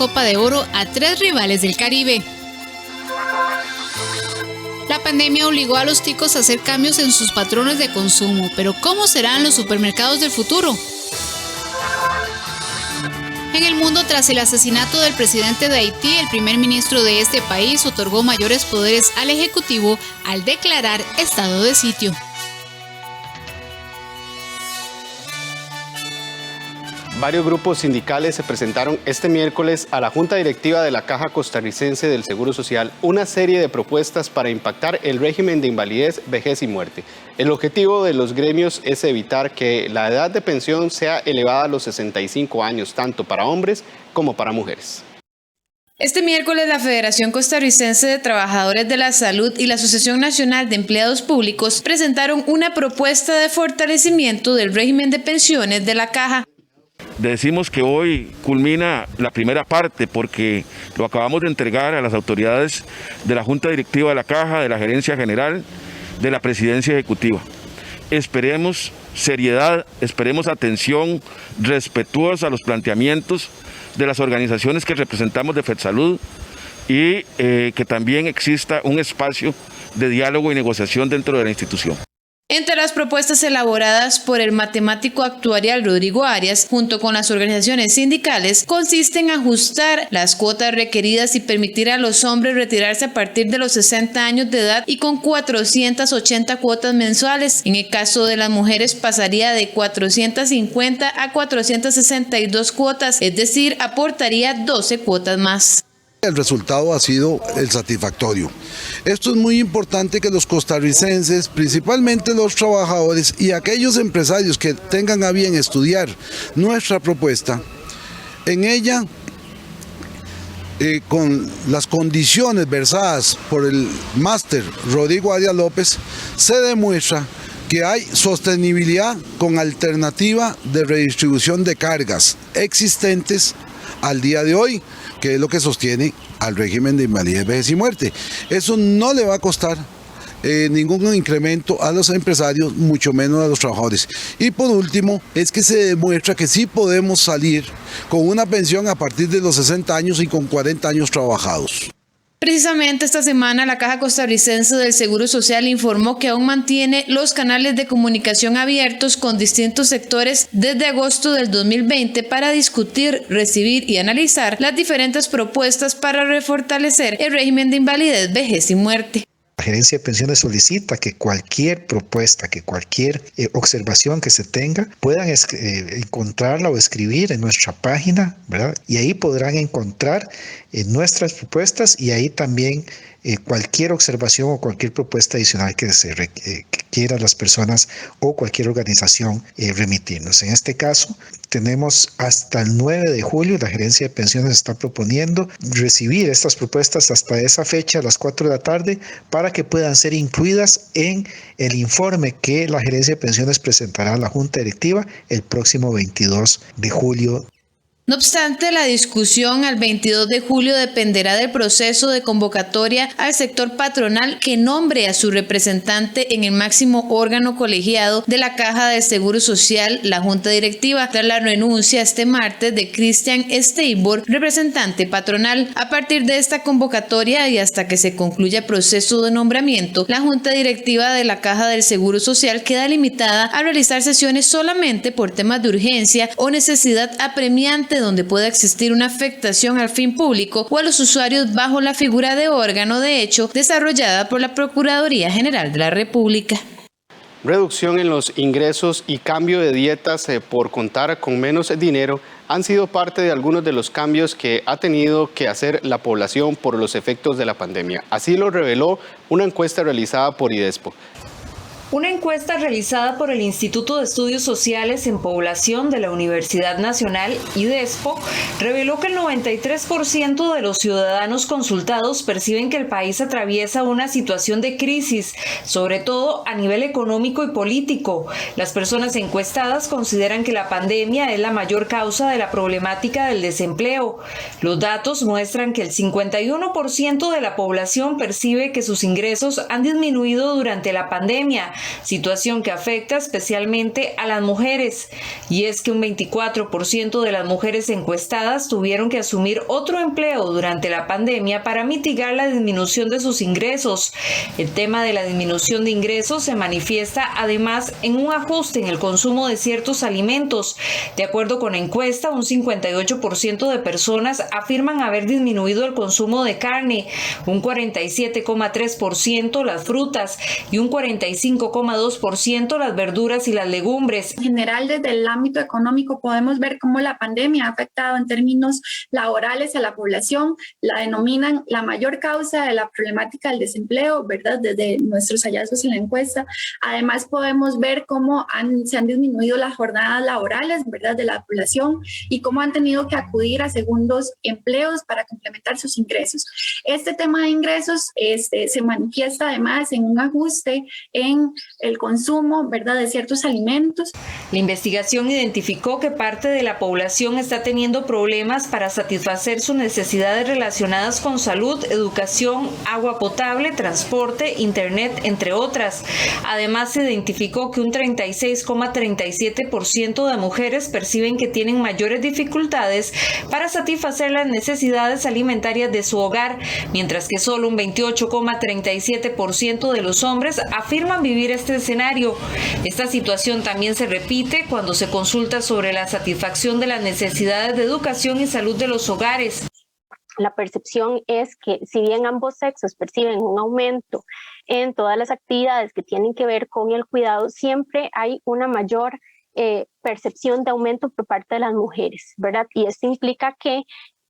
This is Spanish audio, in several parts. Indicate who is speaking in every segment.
Speaker 1: Copa de Oro a 3 rivales del Caribe. La pandemia obligó a los ticos a hacer cambios en sus patrones de consumo, pero ¿cómo serán los supermercados del futuro? En el mundo, tras el asesinato del presidente de Haití, el primer ministro de este país otorgó mayores poderes al Ejecutivo al declarar estado de sitio.
Speaker 2: Varios grupos sindicales se presentaron este miércoles a la Junta Directiva de la Caja Costarricense del Seguro Social una serie de propuestas para impactar el régimen de invalidez, vejez y muerte. El objetivo de los gremios es evitar que la edad de pensión sea elevada a los 65 años, tanto para hombres como para mujeres.
Speaker 3: Este miércoles, la Federación Costarricense de Trabajadores de la Salud y la Asociación Nacional de Empleados Públicos presentaron una propuesta de fortalecimiento del régimen de pensiones de la Caja.
Speaker 4: Decimos que hoy culmina la primera parte porque lo acabamos de entregar a las autoridades de la Junta Directiva de la Caja, de la Gerencia General, de la Presidencia Ejecutiva. Esperemos seriedad, esperemos atención respetuosa a los planteamientos de las organizaciones que representamos de FedSalud y que también exista un espacio de diálogo y negociación dentro de la institución.
Speaker 3: Entre las propuestas elaboradas por el matemático actuarial Rodrigo Arias, junto con las organizaciones sindicales, consiste en ajustar las cuotas requeridas y permitir a los hombres retirarse a partir de los 60 años de edad y con 480 cuotas mensuales. En el caso de las mujeres pasaría de 450 a 462 cuotas, es decir, aportaría 12 cuotas más.
Speaker 5: El resultado ha sido el satisfactorio. Esto es muy importante que los costarricenses, principalmente los trabajadores y aquellos empresarios que tengan a bien estudiar nuestra propuesta, en ella, con las condiciones versadas por el máster Rodrigo Arias López, se demuestra que hay sostenibilidad con alternativa de redistribución de cargas existentes al día de hoy, que es lo que sostiene al régimen de invalidez, vejez y muerte. Eso no le va a costar ningún incremento a los empresarios, mucho menos a los trabajadores. Y por último, es que se demuestra que sí podemos salir con una pensión a partir de los 60 años y con 40 años trabajados.
Speaker 3: Precisamente esta semana la Caja Costarricense del Seguro Social informó que aún mantiene los canales de comunicación abiertos con distintos sectores desde agosto del 2020 para discutir, recibir y analizar las diferentes propuestas para refortalecer el régimen de invalidez, vejez y muerte.
Speaker 6: La Gerencia de Pensiones solicita que cualquier propuesta, que cualquier observación que se tenga, puedan encontrarla o escribir en nuestra página, ¿verdad? Y ahí podrán encontrar nuestras propuestas y ahí también cualquier observación o cualquier propuesta adicional que quieran las personas o cualquier organización remitirnos. En este caso, tenemos hasta el 9 de julio, la Gerencia de Pensiones está proponiendo recibir estas propuestas hasta esa fecha, a las 4 de la tarde, para que puedan ser incluidas en el informe que la Gerencia de Pensiones presentará a la Junta Directiva el próximo 22 de julio.
Speaker 3: No obstante, la discusión al 22 de julio dependerá del proceso de convocatoria al sector patronal que nombre a su representante en el máximo órgano colegiado de la Caja de Seguro Social, la Junta Directiva, tras la renuncia este martes de Cristian Steibor, representante patronal. A partir de esta convocatoria y hasta que se concluya el proceso de nombramiento, la Junta Directiva de la Caja del Seguro Social queda limitada a realizar sesiones solamente por temas de urgencia o necesidad apremiante donde pueda existir una afectación al fin público o a los usuarios bajo la figura de órgano de hecho desarrollada por la Procuraduría General de la República.
Speaker 2: Reducción en los ingresos y cambio de dietas por contar con menos dinero han sido parte de algunos de los cambios que ha tenido que hacer la población por los efectos de la pandemia. Así lo reveló una encuesta realizada por IDESPO.
Speaker 7: Una encuesta realizada por el Instituto de Estudios Sociales en Población de la Universidad Nacional, IDESPO, reveló que el 93% de los ciudadanos consultados perciben que el país atraviesa una situación de crisis, sobre todo a nivel económico y político. Las personas encuestadas consideran que la pandemia es la mayor causa de la problemática del desempleo. Los datos muestran que el 51% de la población percibe que sus ingresos han disminuido durante la pandemia, situación que afecta especialmente a las mujeres. Y es que un 24% de las mujeres encuestadas tuvieron que asumir otro empleo durante la pandemia para mitigar la disminución de sus ingresos. El tema de la disminución de ingresos se manifiesta además en un ajuste en el consumo de ciertos alimentos. De acuerdo con la encuesta, un 58% de personas afirman haber disminuido el consumo de carne, un 47,3% las frutas y un 45,2% las verduras y las legumbres.
Speaker 8: En general, desde el ámbito económico podemos ver cómo la pandemia ha afectado en términos laborales a la población, la denominan la mayor causa de la problemática del desempleo, ¿verdad? Desde nuestros hallazgos en la encuesta. Además, podemos ver cómo se han disminuido las jornadas laborales, ¿verdad?, de la población y cómo han tenido que acudir a segundos empleos para complementar sus ingresos. Este tema de ingresos se manifiesta además en un ajuste en el consumo, ¿verdad?, de ciertos alimentos.
Speaker 7: La investigación identificó que parte de la población está teniendo problemas para satisfacer sus necesidades relacionadas con salud, educación, agua potable, transporte, internet, entre otras. Además, se identificó que un 36,37% de mujeres perciben que tienen mayores dificultades para satisfacer las necesidades alimentarias de su hogar, mientras que solo un 28,37% de los hombres afirman vivir este escenario. Esta situación también se repite cuando se consulta sobre la satisfacción de las necesidades de educación y salud de los hogares.
Speaker 9: La percepción es que si bien ambos sexos perciben un aumento en todas las actividades que tienen que ver con el cuidado, siempre hay una mayor percepción de aumento por parte de las mujeres, ¿verdad? Y esto implica que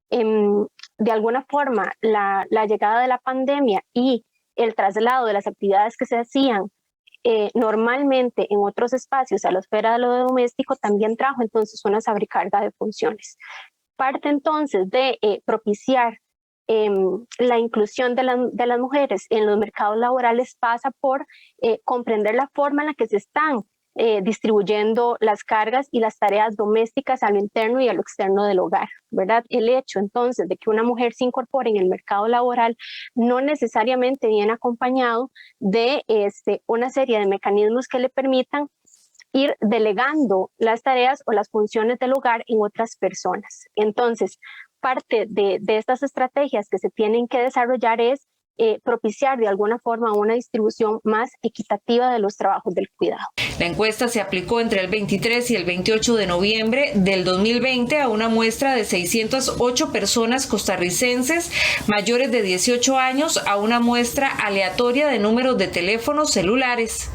Speaker 9: de alguna forma la llegada de la pandemia y el traslado de las actividades que se hacían normalmente en otros espacios a la esfera de lo doméstico también trajo entonces una sobrecarga de funciones. Parte entonces de propiciar la inclusión de las mujeres en los mercados laborales pasa por comprender la forma en la que se están distribuyendo las cargas y las tareas domésticas a lo interno y a lo externo del hogar, ¿verdad? El hecho entonces de que una mujer se incorpore en el mercado laboral no necesariamente viene acompañado de una serie de mecanismos que le permitan ir delegando las tareas o las funciones del hogar en otras personas. Entonces, parte de estas estrategias que se tienen que desarrollar es propiciar de alguna forma una distribución más equitativa de los trabajos del cuidado.
Speaker 7: La encuesta se aplicó entre el 23 y el 28 de noviembre del 2020 a una muestra de 608 personas costarricenses mayores de 18 años a una muestra aleatoria de números de teléfonos celulares.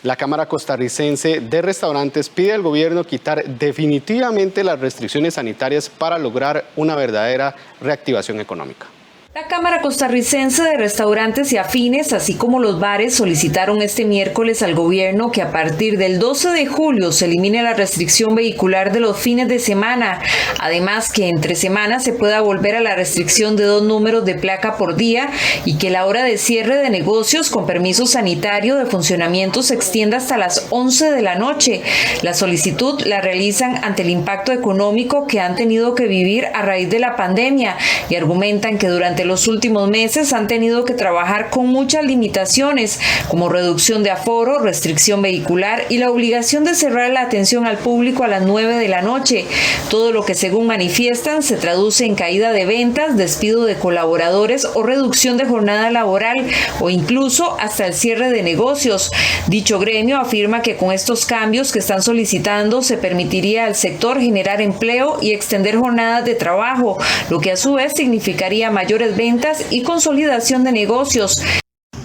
Speaker 2: La Cámara Costarricense de Restaurantes pide al gobierno quitar definitivamente las restricciones sanitarias para lograr una verdadera reactivación económica.
Speaker 7: La Cámara Costarricense de Restaurantes y Afines, así como los bares, solicitaron este miércoles al gobierno que a partir del 12 de julio se elimine la restricción vehicular de los fines de semana. Además, que entre semanas se pueda volver a la restricción de 2 números de placa por día y que la hora de cierre de negocios con permiso sanitario de funcionamiento se extienda hasta las 11 de la noche. La solicitud la realizan ante el impacto económico que han tenido que vivir a raíz de la pandemia y argumentan que durante los últimos meses han tenido que trabajar con muchas limitaciones, como reducción de aforo, restricción vehicular y la obligación de cerrar la atención al público a las 9 de la noche. Todo lo que, según manifiestan, se traduce en caída de ventas, despido de colaboradores o reducción de jornada laboral o incluso hasta el cierre de negocios. Dicho gremio afirma que con estos cambios que están solicitando se permitiría al sector generar empleo y extender jornadas de trabajo, lo que a su vez significaría mayores ventas y consolidación de negocios.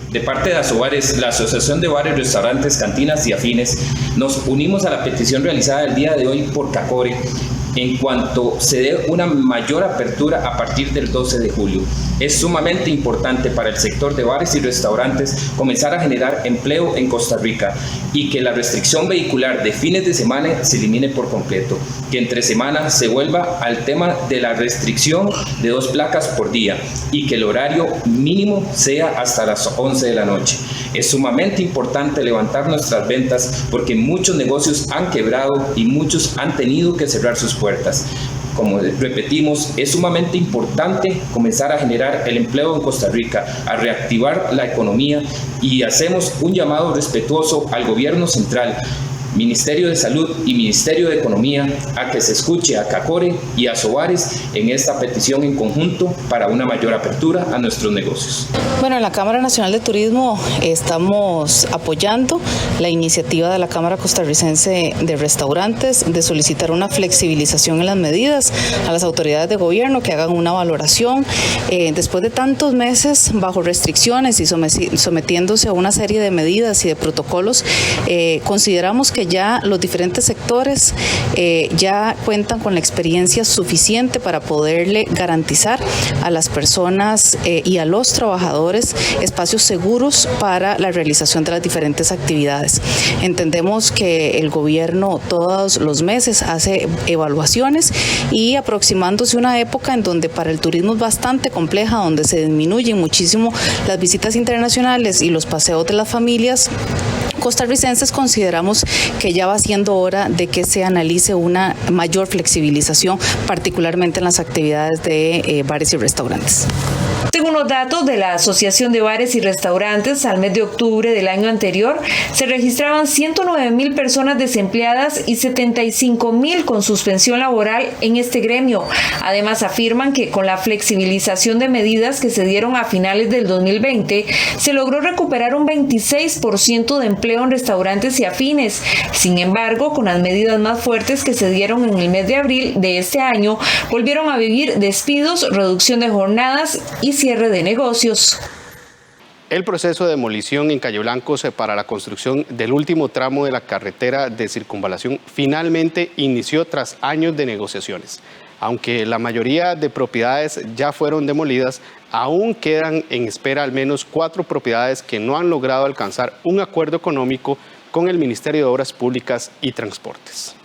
Speaker 10: De parte de Asobares, la Asociación de Bares, Restaurantes, Cantinas y Afines, nos unimos a la petición realizada el día de hoy por CACORE en cuanto se dé una mayor apertura a partir del 12 de julio. Es sumamente importante para el sector de bares y restaurantes comenzar a generar empleo en Costa Rica y que la restricción vehicular de fines de semana se elimine por completo, que entre semana se vuelva al tema de la restricción de 2 placas por día y que el horario mínimo sea hasta las 11 de la noche. Es sumamente importante levantar nuestras ventas porque muchos negocios han quebrado y muchos han tenido que cerrar sus puertas. Como repetimos, es sumamente importante comenzar a generar el empleo en Costa Rica, a reactivar la economía, y hacemos un llamado respetuoso al gobierno central, Ministerio de Salud y Ministerio de Economía, a que se escuche a CACORE y a Sobares en esta petición en conjunto para una mayor apertura a nuestros negocios.
Speaker 11: Bueno, en la Cámara Nacional de Turismo estamos apoyando la iniciativa de la Cámara Costarricense de Restaurantes de solicitar una flexibilización en las medidas a las autoridades de gobierno que hagan una valoración. Después de tantos meses bajo restricciones y sometiéndose a una serie de medidas y de protocolos, consideramos que ya los diferentes sectores ya cuentan con la experiencia suficiente para poderle garantizar a las personas y a los trabajadores espacios seguros para la realización de las diferentes actividades. Entendemos que el gobierno todos los meses hace evaluaciones y aproximándose una época en donde para el turismo es bastante compleja, donde se disminuyen muchísimo las visitas internacionales y los paseos de las familias costarricenses, consideramos que ya va siendo hora de que se analice una mayor flexibilización, particularmente en las actividades de bares y restaurantes.
Speaker 7: Según los datos de la Asociación de Bares y Restaurantes, al mes de octubre del año anterior se registraban 109,000 personas desempleadas y 75,000 con suspensión laboral en este gremio. Además, afirman que con la flexibilización de medidas que se dieron a finales del 2020, se logró recuperar un 26% de empleo en restaurantes y afines. Sin embargo, con las medidas más fuertes que se dieron en el mes de abril de este año, volvieron a vivir despidos, reducción de jornadas y cierre de negocios.
Speaker 2: El proceso de demolición en Calle Blancos para la construcción del último tramo de la carretera de circunvalación finalmente inició tras años de negociaciones. Aunque la mayoría de propiedades ya fueron demolidas, aún quedan en espera al menos 4 propiedades que no han logrado alcanzar un acuerdo económico con el Ministerio de Obras Públicas y Transportes.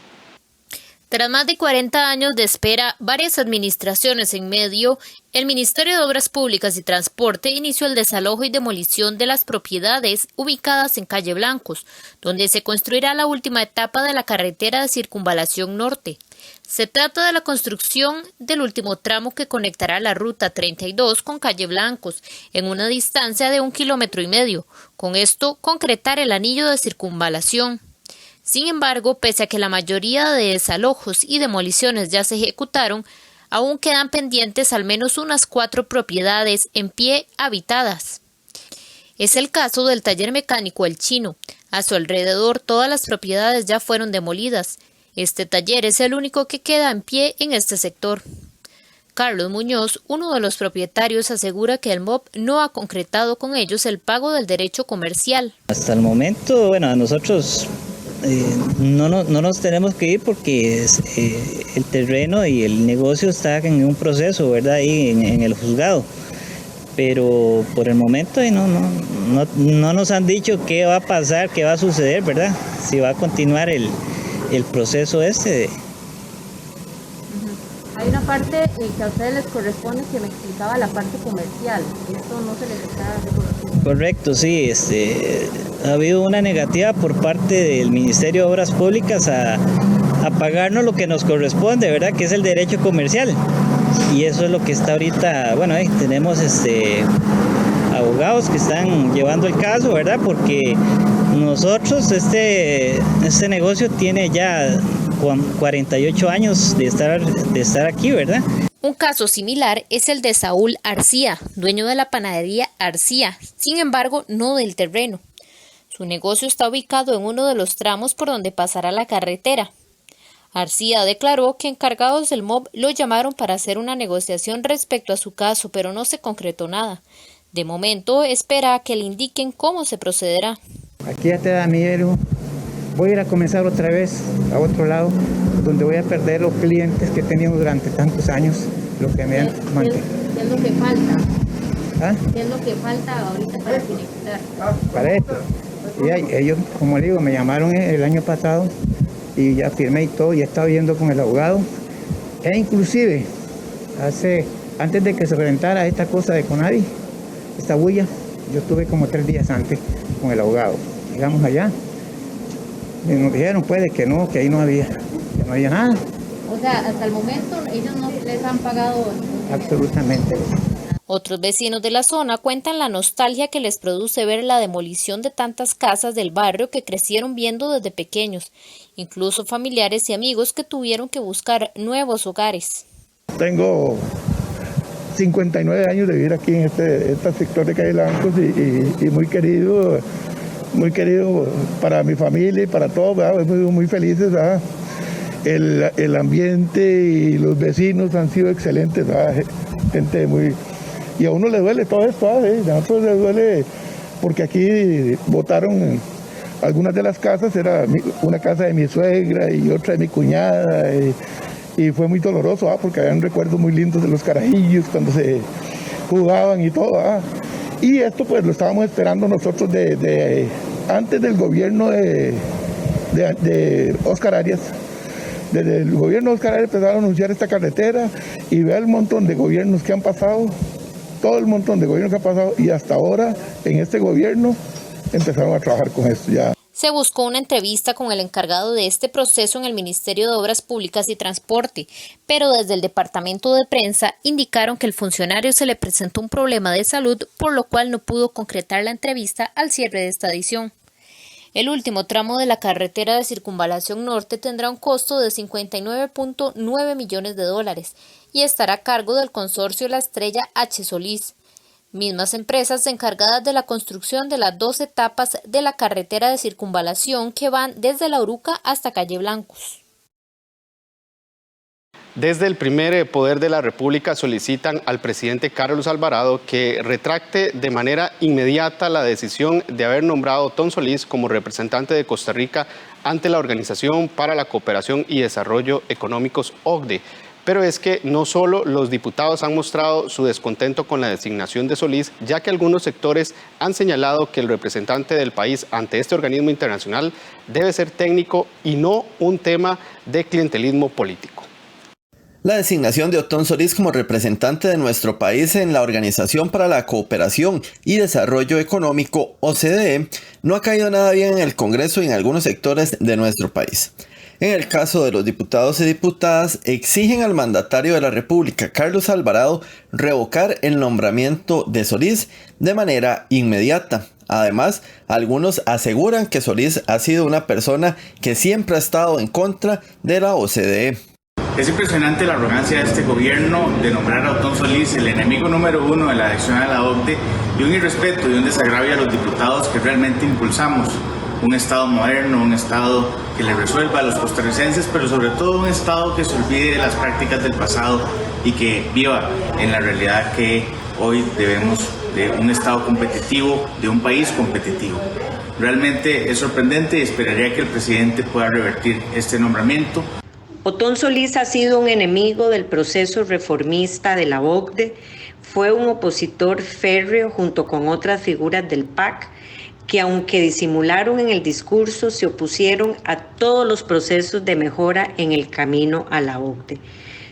Speaker 12: Tras más de 40 años de espera, varias administraciones en medio, el Ministerio de Obras Públicas y Transporte inició el desalojo y demolición de las propiedades ubicadas en Calle Blancos, donde se construirá la última etapa de la carretera de circunvalación norte. Se trata de la construcción del último tramo que conectará la Ruta 32 con Calle Blancos, en una distancia de 1,5 kilómetros. Con esto, concretar el anillo de circunvalación. Sin embargo, pese a que la mayoría de desalojos y demoliciones ya se ejecutaron, aún quedan pendientes al menos unas 4 propiedades en pie habitadas. Es el caso del taller mecánico El Chino. A su alrededor, todas las propiedades ya fueron demolidas. Este taller es el único que queda en pie en este sector. Carlos Muñoz, uno de los propietarios, asegura que el MOB no ha concretado con ellos el pago del derecho comercial.
Speaker 13: Hasta el momento, bueno, a nosotros no nos tenemos que ir porque el terreno y el negocio está en un proceso, ¿verdad? Ahí en el juzgado. Pero por el momento no nos han dicho qué va a pasar, qué va a suceder, ¿verdad? Si va a continuar el proceso este.
Speaker 14: Hay una parte que a ustedes les corresponde que me explicaba la parte comercial. Esto no se les está reconociendo.
Speaker 13: Correcto, sí. Ha habido una negativa por parte del Ministerio de Obras Públicas a pagarnos lo que nos corresponde, ¿verdad? Que es el derecho comercial. Y eso es lo que está ahorita, bueno, tenemos abogados que están llevando el caso, ¿verdad? Porque nosotros, este negocio tiene ya 48 años de estar aquí, ¿verdad?
Speaker 12: Un caso similar es el de Saúl Arcía, dueño de la panadería Arcía, sin embargo, no del terreno. Su negocio está ubicado en uno de los tramos por donde pasará la carretera. Arcía declaró que encargados del MOB lo llamaron para hacer una negociación respecto a su caso, pero no se concretó nada. De momento, espera a que le indiquen cómo se procederá.
Speaker 15: Aquí ya te da miedo. Voy a ir a comenzar otra vez a otro lado, donde voy a perder los clientes que he tenido durante tantos años, lo que me han mantenido.
Speaker 14: ¿Qué es lo que falta?
Speaker 15: ¿Ah?
Speaker 14: ¿Qué es lo que falta ahorita para finiquitar?
Speaker 15: Para esto. Y ellos, como le digo, me llamaron el año pasado y ya firmé y todo, y he estado viendo con el abogado. E inclusive, antes de que se reventara esta cosa de Conavi, esta bulla, yo estuve como 3 días antes con el abogado. Llegamos allá y nos dijeron pues que no, que ahí no había nada.
Speaker 14: O sea, hasta el momento ellos no les han pagado.
Speaker 15: Absolutamente.
Speaker 12: Otros vecinos de la zona cuentan la nostalgia que les produce ver la demolición de tantas casas del barrio que crecieron viendo desde pequeños, incluso familiares y amigos que tuvieron que buscar nuevos hogares.
Speaker 15: Tengo 59 años de vivir aquí en este sector de Calle Blancos y muy querido para mi familia y para todos, ¿verdad? Muy felices, ¿verdad? El ambiente y los vecinos han sido excelentes, ¿verdad? Gente muy... Y a uno le duele todo esto, ¿verdad? A nosotros le duele porque aquí botaron algunas de las casas, era una casa de mi suegra y otra de mi cuñada, y fue muy doloroso, ¿verdad? Porque habían recuerdos muy lindos de los carajillos cuando se jugaban y todo, ¿verdad? Y esto pues lo estábamos esperando nosotros antes del gobierno de Óscar Arias. Desde el gobierno de Óscar Arias empezaron a anunciar esta carretera y vea el montón de gobiernos que han pasado, todo el montón de gobiernos que ha pasado, y hasta ahora en este gobierno empezaron a trabajar con esto ya.
Speaker 12: Se buscó una entrevista con el encargado de este proceso en el Ministerio de Obras Públicas y Transporte, pero desde el departamento de prensa indicaron que al funcionario se le presentó un problema de salud, por lo cual no pudo concretar la entrevista al cierre de esta edición. El último tramo de la carretera de Circunvalación Norte tendrá un costo de $59.9 millones y estará a cargo del consorcio La Estrella H. Solís, mismas empresas encargadas de la construcción de las 2 etapas de la carretera de circunvalación que van desde La Uruca hasta Calle Blancos.
Speaker 2: Desde el primer poder de la República solicitan al presidente Carlos Alvarado que retracte de manera inmediata la decisión de haber nombrado a Otón Solís como representante de Costa Rica ante la Organización para la Cooperación y Desarrollo Económicos, OCDE. Pero es que no solo los diputados han mostrado su descontento con la designación de Solís, ya que algunos sectores han señalado que el representante del país ante este organismo internacional debe ser técnico y no un tema de clientelismo político.
Speaker 16: La designación de Otón Solís como representante de nuestro país en la Organización para la Cooperación y Desarrollo Económico, OCDE, no ha caído nada bien en el Congreso y en algunos sectores de nuestro país. En el caso de los diputados y diputadas, exigen al mandatario de la República, Carlos Alvarado, revocar el nombramiento de Solís de manera inmediata. Además, algunos aseguran que Solís ha sido una persona que siempre ha estado en contra de la OCDE.
Speaker 17: Es impresionante la arrogancia de este gobierno de nombrar a Otón Solís el enemigo número 1 de la adhesión a la OCDE y un irrespeto y un desagravio a los diputados que realmente impulsamos un Estado moderno, un Estado que le resuelva a los costarricenses, pero sobre todo un Estado que se olvide de las prácticas del pasado y que viva en la realidad que hoy debemos de un Estado competitivo, de un país competitivo. Realmente es sorprendente y esperaría que el presidente pueda revertir este nombramiento.
Speaker 18: Otón Solís ha sido un enemigo del proceso reformista de la OCDE, fue un opositor férreo junto con otras figuras del PAC que aunque disimularon en el discurso se opusieron a todos los procesos de mejora en el camino a la OCDE.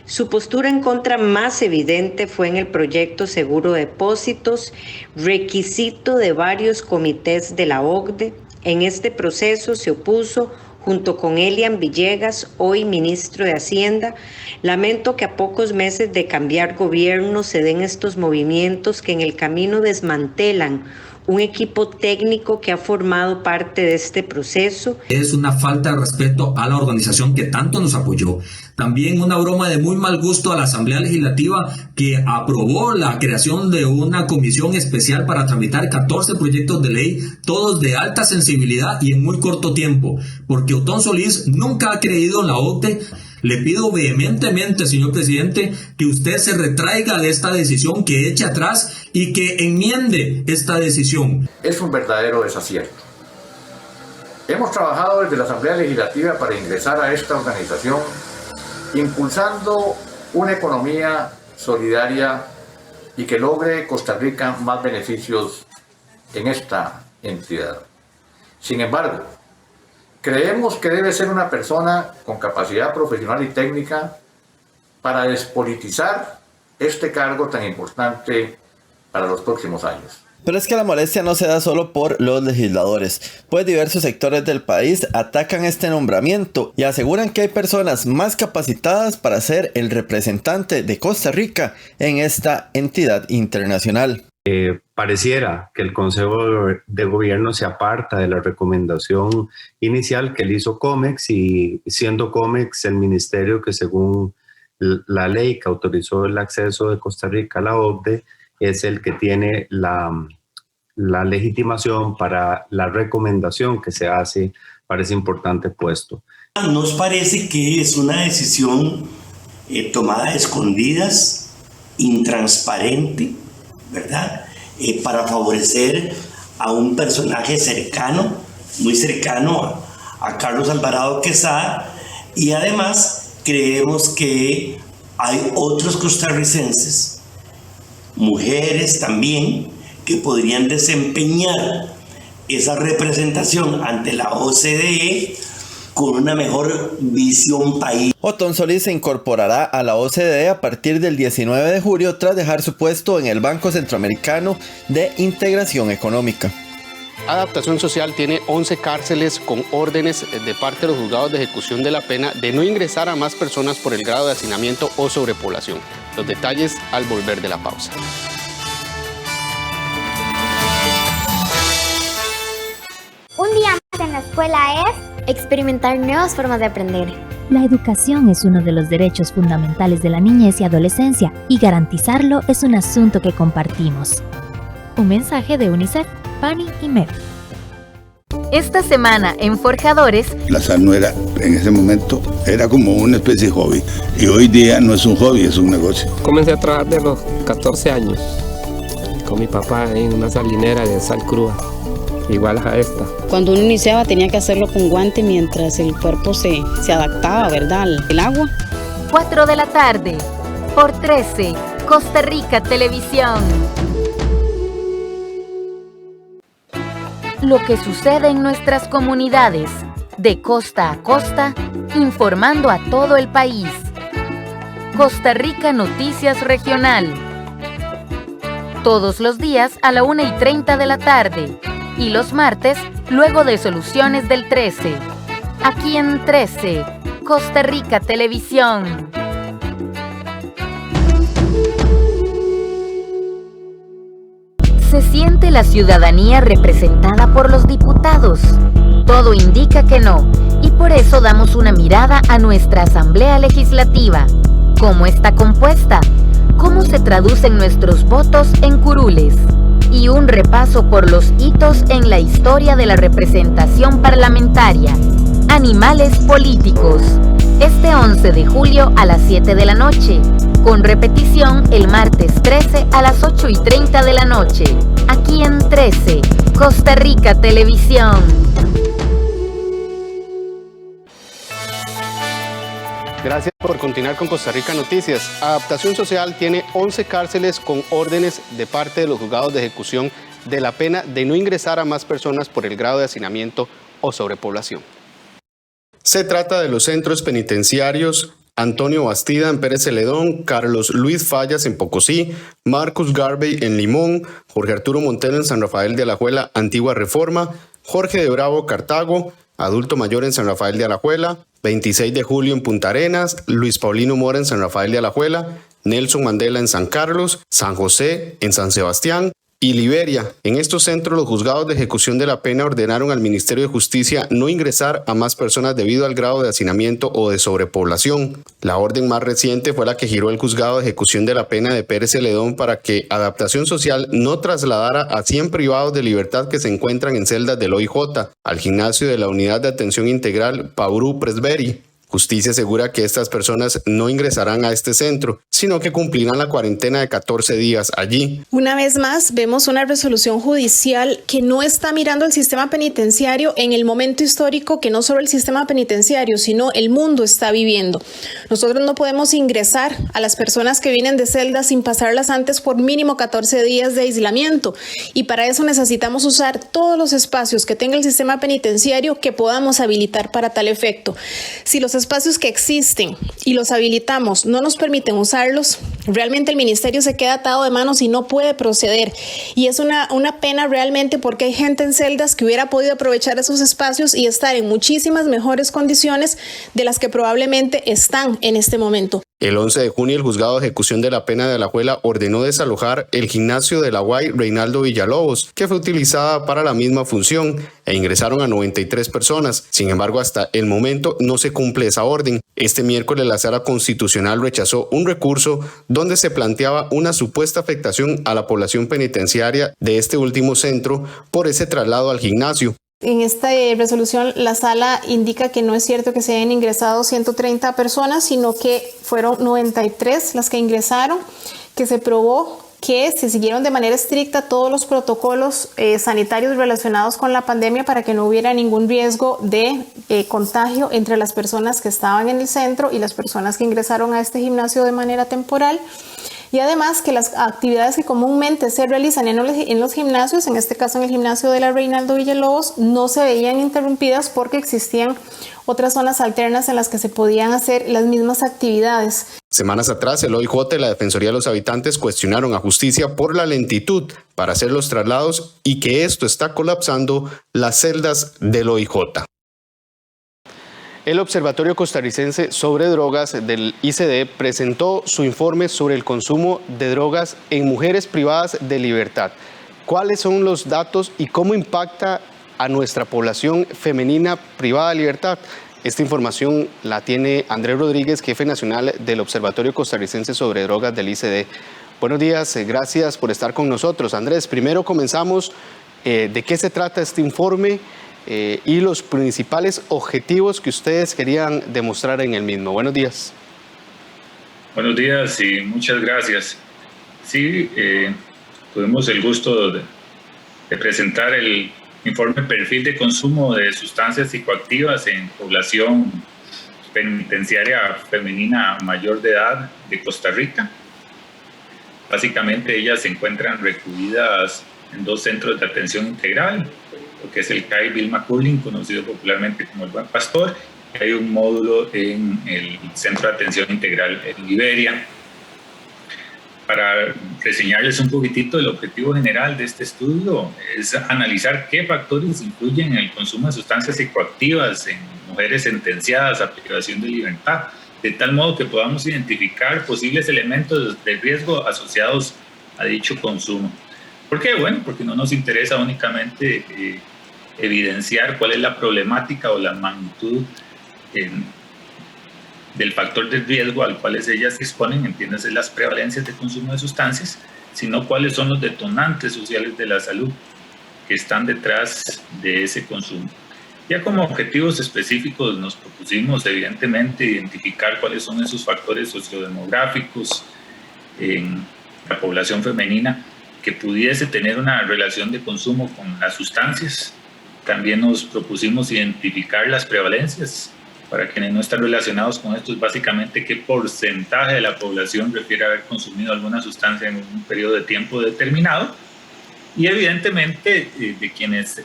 Speaker 18: Su postura en contra más evidente fue en el proyecto Seguro de Depósitos, requisito de varios comités de la OCDE. En este proceso se opuso junto con Elian Villegas, hoy ministro de Hacienda. Lamento que a pocos meses de cambiar gobierno se den estos movimientos que en el camino desmantelan un equipo técnico que ha formado parte de este proceso.
Speaker 19: Es una falta de respeto a la organización que tanto nos apoyó. También una broma de muy mal gusto a la Asamblea Legislativa que aprobó la creación de una comisión especial para tramitar 14 proyectos de ley, todos de alta sensibilidad y en muy corto tiempo, porque Otón Solís nunca ha creído en la OCDE. Le pido vehementemente, señor presidente, que usted se retraiga de esta decisión, que eche atrás y que enmiende esta decisión.
Speaker 20: Es un verdadero desacierto. Hemos trabajado desde la Asamblea Legislativa para ingresar a esta organización, impulsando una economía solidaria y que logre Costa Rica más beneficios en esta entidad. Sin embargo, creemos que debe ser una persona con capacidad profesional y técnica para despolitizar este cargo tan importante para los próximos años.
Speaker 16: Pero es que la molestia no se da solo por los legisladores, pues diversos sectores del país atacan este nombramiento y aseguran que hay personas más capacitadas para ser el representante de Costa Rica en esta entidad internacional.
Speaker 21: Pareciera que el Consejo de Gobierno se aparta de la recomendación inicial que le hizo COMEX, y siendo COMEX el ministerio que según la ley que autorizó el acceso de Costa Rica a la OCDE es el que tiene la legitimación para la recomendación que se hace para ese importante puesto.
Speaker 22: Nos parece que es una decisión tomada a escondidas, intransparente, ¿verdad? Para favorecer a un personaje cercano, muy cercano a Carlos Alvarado Quesada, y además creemos que hay otros costarricenses, mujeres también, que podrían desempeñar esa representación ante la OCDE con una mejor visión país.
Speaker 16: Otón Solís se incorporará a la OCDE a partir del 19 de julio tras dejar su puesto en el Banco Centroamericano de Integración Económica.
Speaker 2: Adaptación Social tiene 11 cárceles con órdenes de parte de los juzgados de ejecución de la pena de no ingresar a más personas por el grado de hacinamiento o sobrepoblación. Los detalles al volver de la pausa.
Speaker 23: Un día más en la escuela es experimentar nuevas formas de aprender.
Speaker 24: La educación es uno de los derechos fundamentales de la niñez y adolescencia, y garantizarlo es un asunto que compartimos. Un mensaje de UNICEF, PANI y MEF.
Speaker 12: Esta semana en Forjadores,
Speaker 25: la sal no era, en ese momento, era como una especie de hobby. Y hoy día no es un hobby, es un negocio.
Speaker 26: Comencé a trabajar de los 14 años con mi papá en una salinera de sal cruda, igual a esta.
Speaker 27: Cuando uno iniciaba tenía que hacerlo con guante mientras el cuerpo se adaptaba, ¿verdad?, al agua.
Speaker 12: 4 de la tarde, por 13, Costa Rica Televisión. Lo que sucede en nuestras comunidades, de costa a costa, informando a todo el país. Costa Rica Noticias Regional. Todos los días a la 1:30 de la tarde. Y los martes, luego de Soluciones del 13. Aquí en 13, Costa Rica Televisión. ¿Se siente la ciudadanía representada por los diputados? Todo indica que no, y por eso damos una mirada a nuestra Asamblea Legislativa. ¿Cómo está compuesta? ¿Cómo se traducen nuestros votos en curules? Y un repaso por los hitos en la historia de la representación parlamentaria. Animales políticos. Este 11 de julio a las 7 de la noche. Con repetición el martes 13 a las 8:30 de la noche. Aquí en 13, Costa Rica Televisión.
Speaker 2: Gracias por continuar con Costa Rica Noticias. Adaptación Social tiene 11 cárceles con órdenes de parte de los juzgados de ejecución de la pena de no ingresar a más personas por el grado de hacinamiento o sobrepoblación. Se trata de los centros penitenciarios Antonio Bastida en Pérez Celedón, Carlos Luis Fallas en Pocosí, Marcus Garvey en Limón, Jorge Arturo Montero en San Rafael de Alajuela, Antigua Reforma, Jorge de Bravo, Cartago, Adulto Mayor en San Rafael de Alajuela, 26 de julio en Punta Arenas, Luis Paulino Mora en San Rafael de Alajuela, Nelson Mandela en San Carlos, San José en San Sebastián y Liberia. En estos centros los juzgados de ejecución de la pena ordenaron al Ministerio de Justicia no ingresar a más personas debido al grado de hacinamiento o de sobrepoblación. La orden más reciente fue la que giró el juzgado de ejecución de la pena de Pérez Celedón para que Adaptación Social no trasladara a 100 privados de libertad que se encuentran en celdas del OIJ al gimnasio de la Unidad de Atención Integral Paurú Presberi. Justicia asegura que estas personas no ingresarán a este centro, sino que cumplirán la cuarentena de 14 días allí.
Speaker 28: Una vez más, vemos una resolución judicial que no está mirando el sistema penitenciario en el momento histórico que no solo el sistema penitenciario, sino el mundo está viviendo. Nosotros no podemos ingresar a las personas que vienen de celdas sin pasarlas antes por mínimo 14 días de aislamiento, y para eso necesitamos usar todos los espacios que tenga el sistema penitenciario que podamos habilitar para tal efecto. Si los espacios que existen y los habilitamos no nos permiten usarlos, realmente el ministerio se queda atado de manos y no puede proceder. Y es una pena realmente, porque hay gente en celdas que hubiera podido aprovechar esos espacios y estar en muchísimas mejores condiciones de las que probablemente están en este momento.
Speaker 2: El 11 de junio, el Juzgado de Ejecución de la Pena de Alajuela ordenó desalojar el gimnasio de la UAI Reinaldo Villalobos, que fue utilizada para la misma función, e ingresaron a 93 personas. Sin embargo, hasta el momento no se cumple esa orden. Este miércoles la Sala Constitucional rechazó un recurso donde se planteaba una supuesta afectación a la población penitenciaria de este último centro por ese traslado al gimnasio.
Speaker 28: En esta resolución, la sala indica que no es cierto que se hayan ingresado 130 personas, sino que fueron 93 las que ingresaron, que se probó que se siguieron de manera estricta todos los protocolos sanitarios relacionados con la pandemia para que no hubiera ningún riesgo de contagio entre las personas que estaban en el centro y las personas que ingresaron a este gimnasio de manera temporal. Y además que las actividades que comúnmente se realizan en los gimnasios, en este caso en el gimnasio de la Reinaldo Villalobos, no se veían interrumpidas porque existían otras zonas alternas en las que se podían hacer las mismas actividades.
Speaker 2: Semanas atrás, el OIJ y la Defensoría de los Habitantes cuestionaron a Justicia por la lentitud para hacer los traslados y que esto está colapsando las celdas del OIJ. El Observatorio Costarricense sobre Drogas del ICD presentó su informe sobre el consumo de drogas en mujeres privadas de libertad. ¿Cuáles son los datos y cómo impacta a nuestra población femenina privada de libertad? Esta información la tiene Andrés Rodríguez, jefe nacional del Observatorio Costarricense sobre Drogas del ICD. Buenos días, gracias por estar con nosotros. Andrés, primero comenzamos. ¿De qué se trata este informe? Y los principales objetivos que ustedes querían demostrar en el mismo. Buenos días.
Speaker 1: Buenos días y muchas gracias. Sí, tuvimos el gusto de presentar el informe Perfil de Consumo de Sustancias Psicoactivas en Población Penitenciaria Femenina Mayor de Edad de Costa Rica. Básicamente ellas se encuentran recluidas en 2 centros de atención integral, lo que es el CAI Vilma Curling, conocido popularmente como el Buen Pastor. Hay un módulo en el Centro de Atención Integral en Liberia. Para reseñarles un poquitito, el objetivo general de este estudio es analizar qué factores influyen en el consumo de sustancias psicoactivas en mujeres sentenciadas a privación de libertad, de tal modo que podamos identificar posibles elementos de riesgo asociados a dicho consumo. ¿Por qué? Bueno, porque no nos interesa únicamente evidenciar cuál es la problemática o la magnitud del factor de riesgo al cual ellas se exponen, entiéndase las prevalencias de consumo de sustancias, sino cuáles son los detonantes sociales de la salud que están detrás de ese consumo. Ya como objetivos específicos nos propusimos evidentemente identificar cuáles son esos factores sociodemográficos en la población femenina que pudiese tener una relación de consumo con las sustancias. También nos propusimos identificar las prevalencias. Para quienes no están relacionados con esto, es básicamente qué porcentaje de la población refiere a haber consumido alguna sustancia en un periodo de tiempo determinado. Y evidentemente de quienes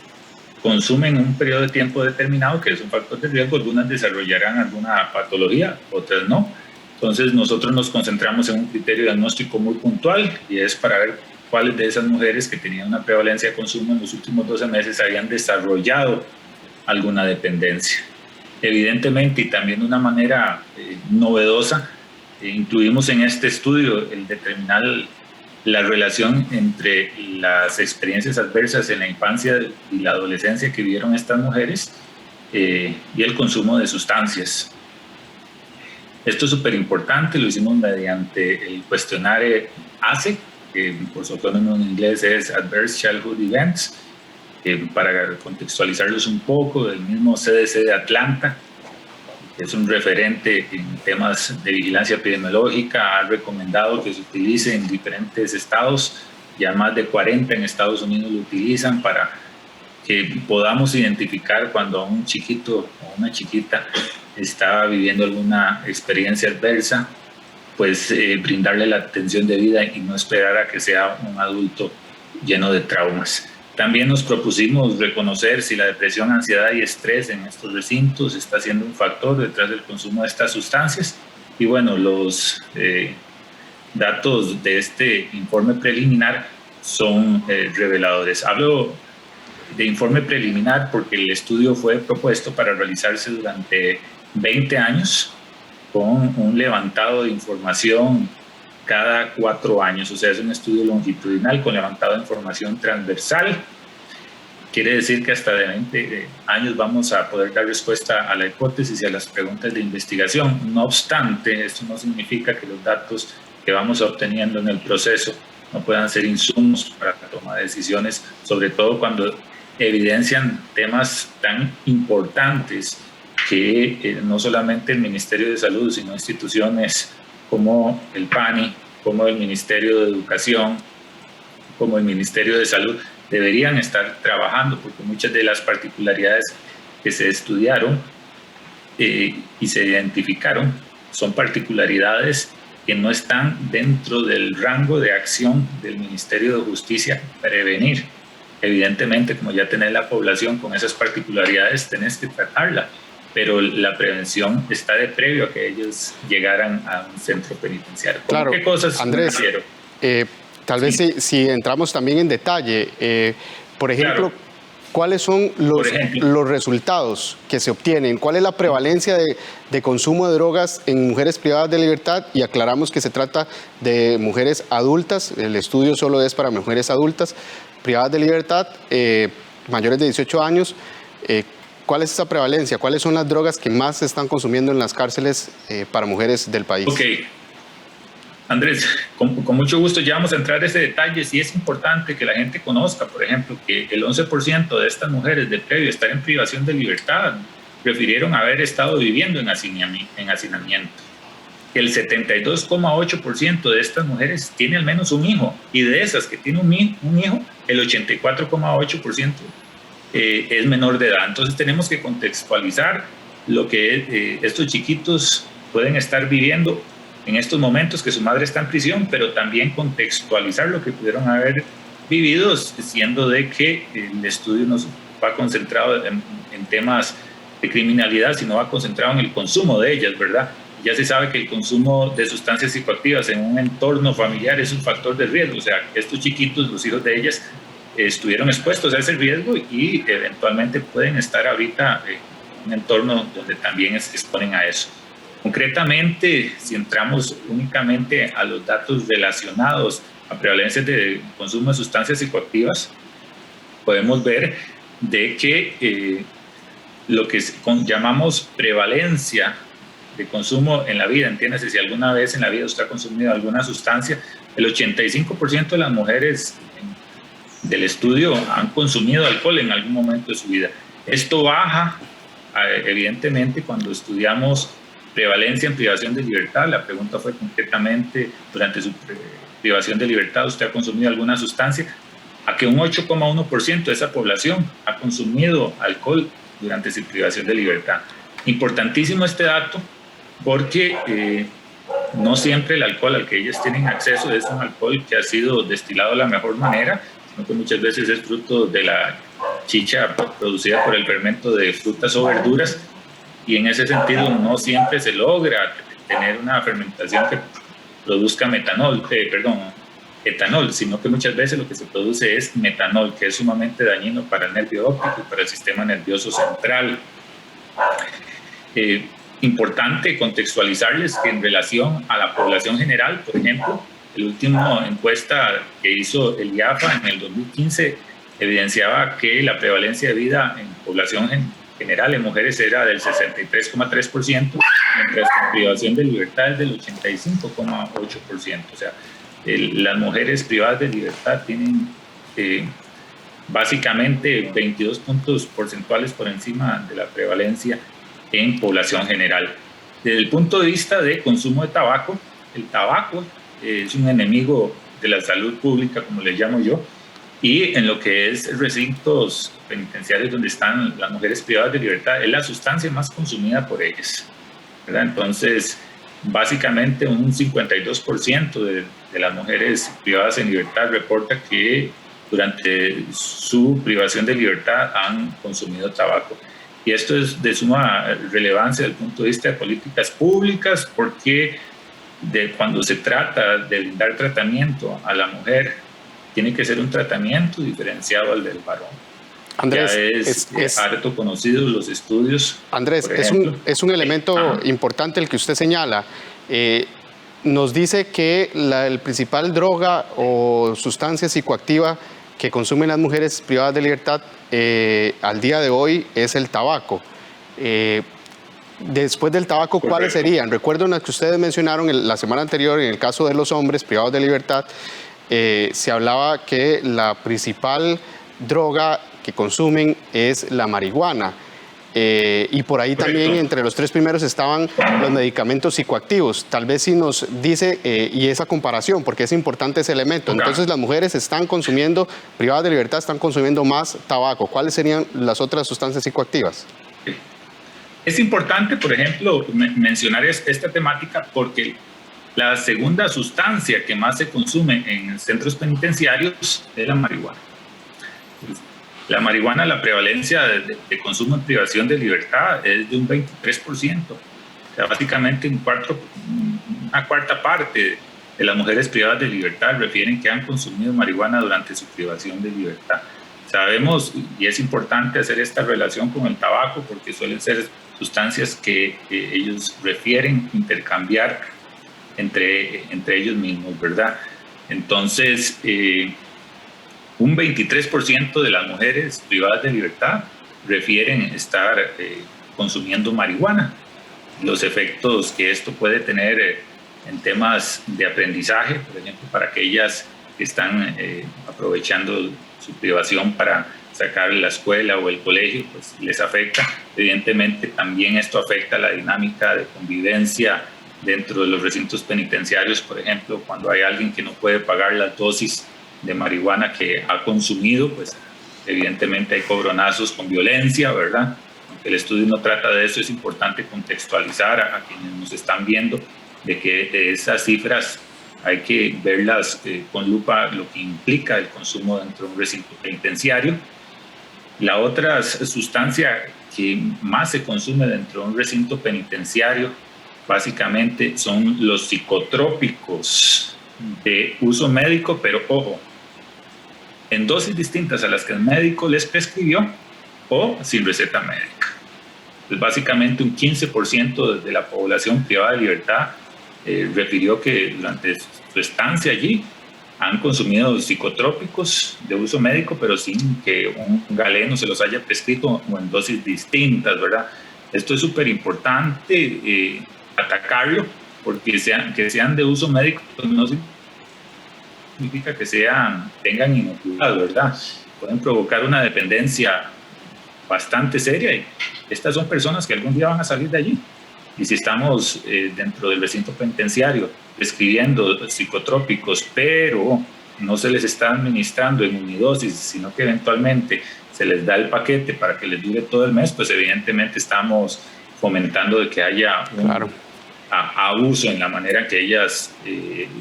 Speaker 1: consumen un periodo de tiempo determinado, que es un factor de riesgo, algunas desarrollarán alguna patología, otras no. Entonces nosotros nos concentramos en un criterio diagnóstico muy puntual y es para ver cuáles de esas mujeres que tenían una prevalencia de consumo en los últimos 12 meses habían desarrollado alguna dependencia. Evidentemente, y también de una manera novedosa, incluimos en este estudio el determinar la relación entre las experiencias adversas en la infancia y la adolescencia que vivieron estas mujeres y el consumo de sustancias. Esto es súper importante, lo hicimos mediante el cuestionario ACE, que por su acrónimo en inglés es Adverse Childhood Events, para contextualizarlos un poco, del mismo CDC de Atlanta, que es un referente en temas de vigilancia epidemiológica, ha recomendado que se utilice en diferentes estados, ya más de 40 en Estados Unidos lo utilizan para que podamos identificar cuando un chiquito o una chiquita está viviendo alguna experiencia adversa, pues brindarle la atención debida y no esperar a que sea un adulto lleno de traumas. También nos propusimos reconocer si la depresión, ansiedad y estrés en estos recintos está siendo un factor detrás del consumo de estas sustancias. Y bueno, los datos de este informe preliminar son reveladores. Hablo de informe preliminar porque el estudio fue propuesto para realizarse durante 20 años con un levantado de información cada 4 años, o sea, es un estudio longitudinal con levantado de información transversal. Quiere decir que hasta de 20 años vamos a poder dar respuesta a la hipótesis y a las preguntas de investigación. No obstante, esto no significa que los datos que vamos obteniendo en el proceso no puedan ser insumos para tomar decisiones, sobre todo cuando evidencian temas tan importantes que no solamente el Ministerio de Salud, sino instituciones como el PANI, como el Ministerio de Educación, como el Ministerio de Salud, deberían estar trabajando, porque muchas de las particularidades que se estudiaron y se identificaron son particularidades que no están dentro del rango de acción del Ministerio de Justicia prevenir. Evidentemente, como ya tenés la población con esas particularidades, tenés que tratarla, pero la prevención está de previo a que ellos llegaran a un centro penitenciario.
Speaker 2: Claro,
Speaker 1: ¿Qué cosas
Speaker 2: Andrés, tal vez si entramos también en detalle, por ejemplo, claro, ¿cuáles son los resultados que se obtienen? ¿Cuál es la prevalencia de consumo de drogas en mujeres privadas de libertad? Y aclaramos que se trata de mujeres adultas, el estudio solo es para mujeres adultas, privadas de libertad, mayores de 18 años. ¿Cuál es esa prevalencia? ¿Cuáles son las drogas que más se están consumiendo en las cárceles para mujeres del país?
Speaker 1: Ok, Andrés, con mucho gusto ya vamos a entrar a ese detalle. Sí es importante que la gente conozca, por ejemplo, que el 11% de estas mujeres de previo estar en privación de libertad prefirieron haber estado viviendo en hacinamiento. El 72,8% de estas mujeres tiene al menos un hijo, y de esas que tienen un hijo, el 84,8% es menor de edad. Entonces tenemos que contextualizar lo que estos chiquitos pueden estar viviendo en estos momentos que su madre está en prisión, pero también contextualizar lo que pudieron haber vivido, siendo de que el estudio no va concentrado en temas de criminalidad, sino va concentrado en el consumo de ellas, ¿verdad? Ya se sabe que el consumo de sustancias psicoactivas en un entorno familiar es un factor de riesgo, o sea, estos chiquitos, los hijos de ellas, estuvieron expuestos a ese riesgo y eventualmente pueden estar ahorita en un entorno donde también se exponen a eso. Concretamente, si entramos únicamente a los datos relacionados a prevalencia de consumo de sustancias psicoactivas, podemos ver de que lo que llamamos prevalencia de consumo en la vida, entiéndase, si alguna vez en la vida usted ha consumido alguna sustancia, el 85% de las mujeres del estudio han consumido alcohol en algún momento de su vida. Esto baja, evidentemente, cuando estudiamos prevalencia en privación de libertad. La pregunta fue concretamente, durante su privación de libertad, ¿usted ha consumido alguna sustancia? A que un 8,1% de esa población ha consumido alcohol durante su privación de libertad. Importantísimo este dato porque no siempre el alcohol al que ellas tienen acceso es un alcohol que ha sido destilado de la mejor manera, sino que muchas veces es fruto de la chicha producida por el fermento de frutas o verduras, y en ese sentido no siempre se logra tener una fermentación que produzca etanol, sino que muchas veces lo que se produce es metanol, que es sumamente dañino para el nervio óptico y para el sistema nervioso central. Importante contextualizarles que en relación a la población general, por ejemplo, la última encuesta que hizo el IAFA en el 2015 evidenciaba que la prevalencia de vida en población general en mujeres era del 63,3%, mientras que en privación de libertad es del 85,8%. O sea, las mujeres privadas de libertad tienen básicamente 22 puntos porcentuales por encima de la prevalencia en población general. Desde el punto de vista de consumo de tabaco, el tabaco es un enemigo de la salud pública, como le llamo yo, y en lo que es recintos penitenciarios donde están las mujeres privadas de libertad, es la sustancia más consumida por ellas, ¿verdad? Entonces, básicamente un 52% de las mujeres privadas en libertad reporta que durante su privación de libertad han consumido tabaco. Y esto es de suma relevancia desde el punto de vista de políticas públicas, porque cuando se trata de brindar tratamiento a la mujer, tiene que ser un tratamiento diferenciado al del varón.
Speaker 2: Andrés,
Speaker 1: ya es harto conocido los estudios.
Speaker 2: Andrés, es un elemento importante el que usted señala. Nos dice que el principal droga o sustancia psicoactiva que consumen las mujeres privadas de libertad al día de hoy es el tabaco. Después del tabaco, ¿cuáles serían? Recuerdo las que ustedes mencionaron la semana anterior, en el caso de los hombres privados de libertad, se hablaba que la principal droga que consumen es la marihuana. Y por ahí también entre los 3 primeros estaban los medicamentos psicoactivos. Tal vez si nos dice, y esa comparación, porque es importante ese elemento. Entonces las mujeres están consumiendo, privadas de libertad, están consumiendo más tabaco. ¿Cuáles serían las otras sustancias psicoactivas?
Speaker 1: Es importante, por ejemplo, mencionar esta temática porque la segunda sustancia que más se consume en centros penitenciarios es la marihuana. La marihuana, la prevalencia de consumo en privación de libertad es de un 23%. O sea, básicamente una cuarta parte de las mujeres privadas de libertad refieren que han consumido marihuana durante su privación de libertad. Sabemos, y es importante hacer esta relación con el tabaco, porque suelen ser sustancias que ellos refieren intercambiar entre ellos mismos, ¿verdad? Entonces, un 23% de las mujeres privadas de libertad refieren estar consumiendo marihuana. Los efectos que esto puede tener en temas de aprendizaje, por ejemplo, para aquellas que están aprovechando su privación para sacar la escuela o el colegio, pues les afecta. Evidentemente también esto afecta la dinámica de convivencia dentro de los recintos penitenciarios, por ejemplo, cuando hay alguien que no puede pagar las dosis de marihuana que ha consumido, pues evidentemente hay cobronazos con violencia, ¿verdad? Aunque el estudio no trata de eso, es importante contextualizar a quienes nos están viendo de que esas cifras hay que verlas con lupa, lo que implica el consumo dentro de un recinto penitenciario. La otra sustancia que más se consume dentro de un recinto penitenciario básicamente son los psicotrópicos de uso médico, pero ojo, en dosis distintas a las que el médico les prescribió o sin receta médica. Pues básicamente un 15% de la población privada de libertad refirió que durante su estancia allí han consumido psicotrópicos de uso médico, pero sin que un galeno se los haya prescrito o en dosis distintas, ¿verdad? Esto es súper importante atacarlo, porque que sean de uso médico pues no significa que tengan inocuidad, ¿verdad? Pueden provocar una dependencia bastante seria y estas son personas que algún día van a salir de allí. Y si estamos dentro del recinto penitenciario prescribiendo psicotrópicos, pero no se les está administrando en unidosis, sino que eventualmente se les da el paquete para que les dure todo el mes, pues evidentemente estamos fomentando de que haya un abuso en la manera en que ellas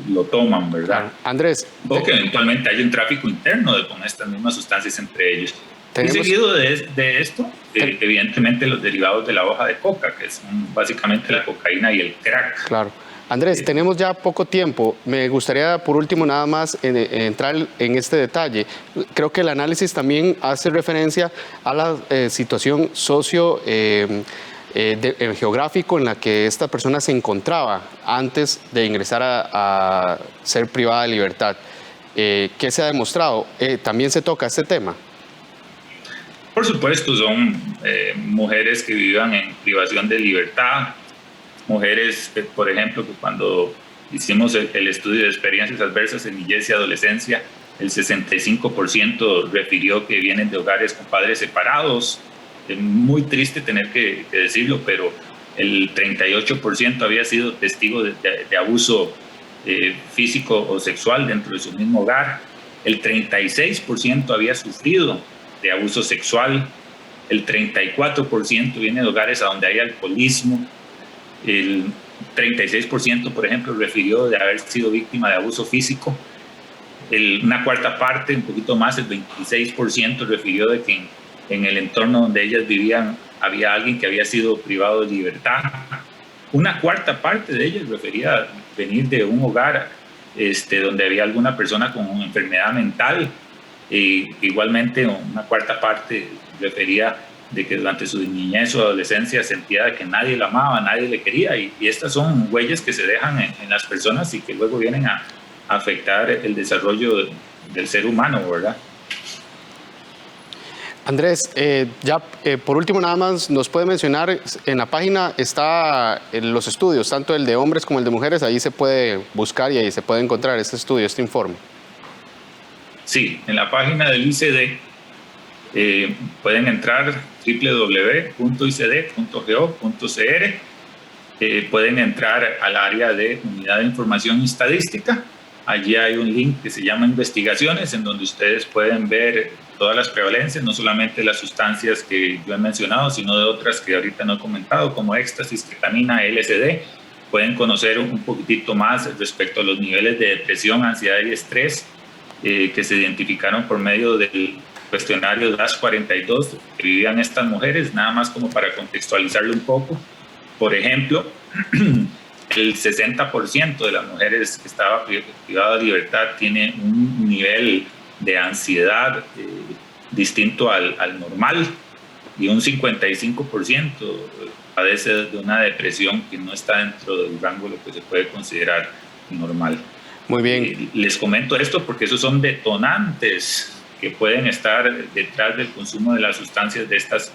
Speaker 1: lo toman, ¿verdad?
Speaker 2: Andrés.
Speaker 1: O que eventualmente haya un tráfico interno con estas mismas sustancias entre ellos. Y seguido de esto, evidentemente los derivados de la hoja de coca, que son básicamente la cocaína y el crack.
Speaker 2: Claro. Andrés, tenemos ya poco tiempo. Me gustaría, por último, nada más entrar en este detalle. Creo que el análisis también hace referencia a la situación geográfico en la que esta persona se encontraba antes de ingresar a ser privada de libertad. ¿Qué se ha demostrado? ¿También se toca este tema?
Speaker 1: Por supuesto, son mujeres que vivan en privación de libertad, mujeres, por ejemplo, que cuando hicimos el estudio de experiencias adversas en niñez y adolescencia, el 65% refirió que vienen de hogares con padres separados. Es muy triste tener que decirlo, pero el 38% había sido testigo de abuso físico o sexual dentro de su mismo hogar. El 36% había sufrido de abuso sexual. El 34% viene de hogares a donde hay alcoholismo. El 36%, por ejemplo, refirió de haber sido víctima de abuso físico. Una cuarta parte, un poquito más, el 26%, refirió de que en el entorno donde ellas vivían había alguien que había sido privado de libertad. Una cuarta parte de ellas refería venir de un hogar donde había alguna persona con una enfermedad mental. Igualmente, una cuarta parte refería de que durante su niñez o adolescencia sentía que nadie la amaba, nadie le quería, y estas son huellas que se dejan en las personas y que luego vienen a afectar el desarrollo del ser humano, ¿verdad?
Speaker 2: Andrés, por último nada más, ¿nos puede mencionar, en la página está los estudios, tanto el de hombres como el de mujeres, ahí se puede buscar y ahí se puede encontrar este estudio, este informe?
Speaker 1: Sí, en la página del ICD pueden entrar www.icd.go.cr, pueden entrar al área de Unidad de Información Estadística. Allí hay un link que se llama Investigaciones, en donde ustedes pueden ver todas las prevalencias, no solamente las sustancias que yo he mencionado, sino de otras que ahorita no he comentado, como éxtasis, ketamina, LSD. Pueden conocer un poquitito más respecto a los niveles de depresión, ansiedad y estrés que se identificaron por medio del cuestionario DAS-42 que vivían estas mujeres, nada más como para contextualizarlo un poco. Por ejemplo, el 60% de las mujeres que estaba privada de libertad tiene un nivel de ansiedad distinto al normal, y un 55% padece de una depresión que no está dentro del rango de lo que se puede considerar normal.
Speaker 2: Muy bien.
Speaker 1: Les comento esto porque esos son detonantes que pueden estar detrás del consumo de las sustancias de estas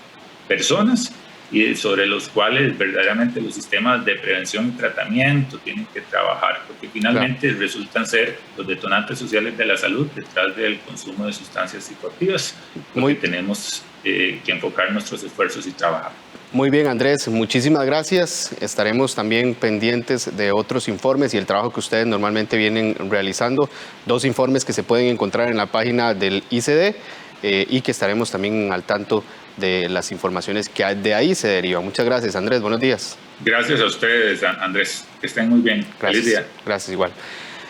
Speaker 1: personas, y sobre los cuales verdaderamente los sistemas de prevención y tratamiento tienen que trabajar, porque finalmente resultan ser los detonantes sociales de la salud detrás del consumo de sustancias psicoactivas. Tenemos que enfocar nuestros esfuerzos y trabajar.
Speaker 2: Muy bien, Andrés, muchísimas gracias. Estaremos también pendientes de otros informes y el trabajo que ustedes normalmente vienen realizando. 2 informes que se pueden encontrar en la página del ICD y que estaremos también al tanto de las informaciones que de ahí se derivan. Muchas gracias, Andrés. Buenos días.
Speaker 1: Gracias a ustedes, Andrés. Que estén muy bien.
Speaker 2: Gracias.
Speaker 1: Feliz día.
Speaker 2: Gracias, igual.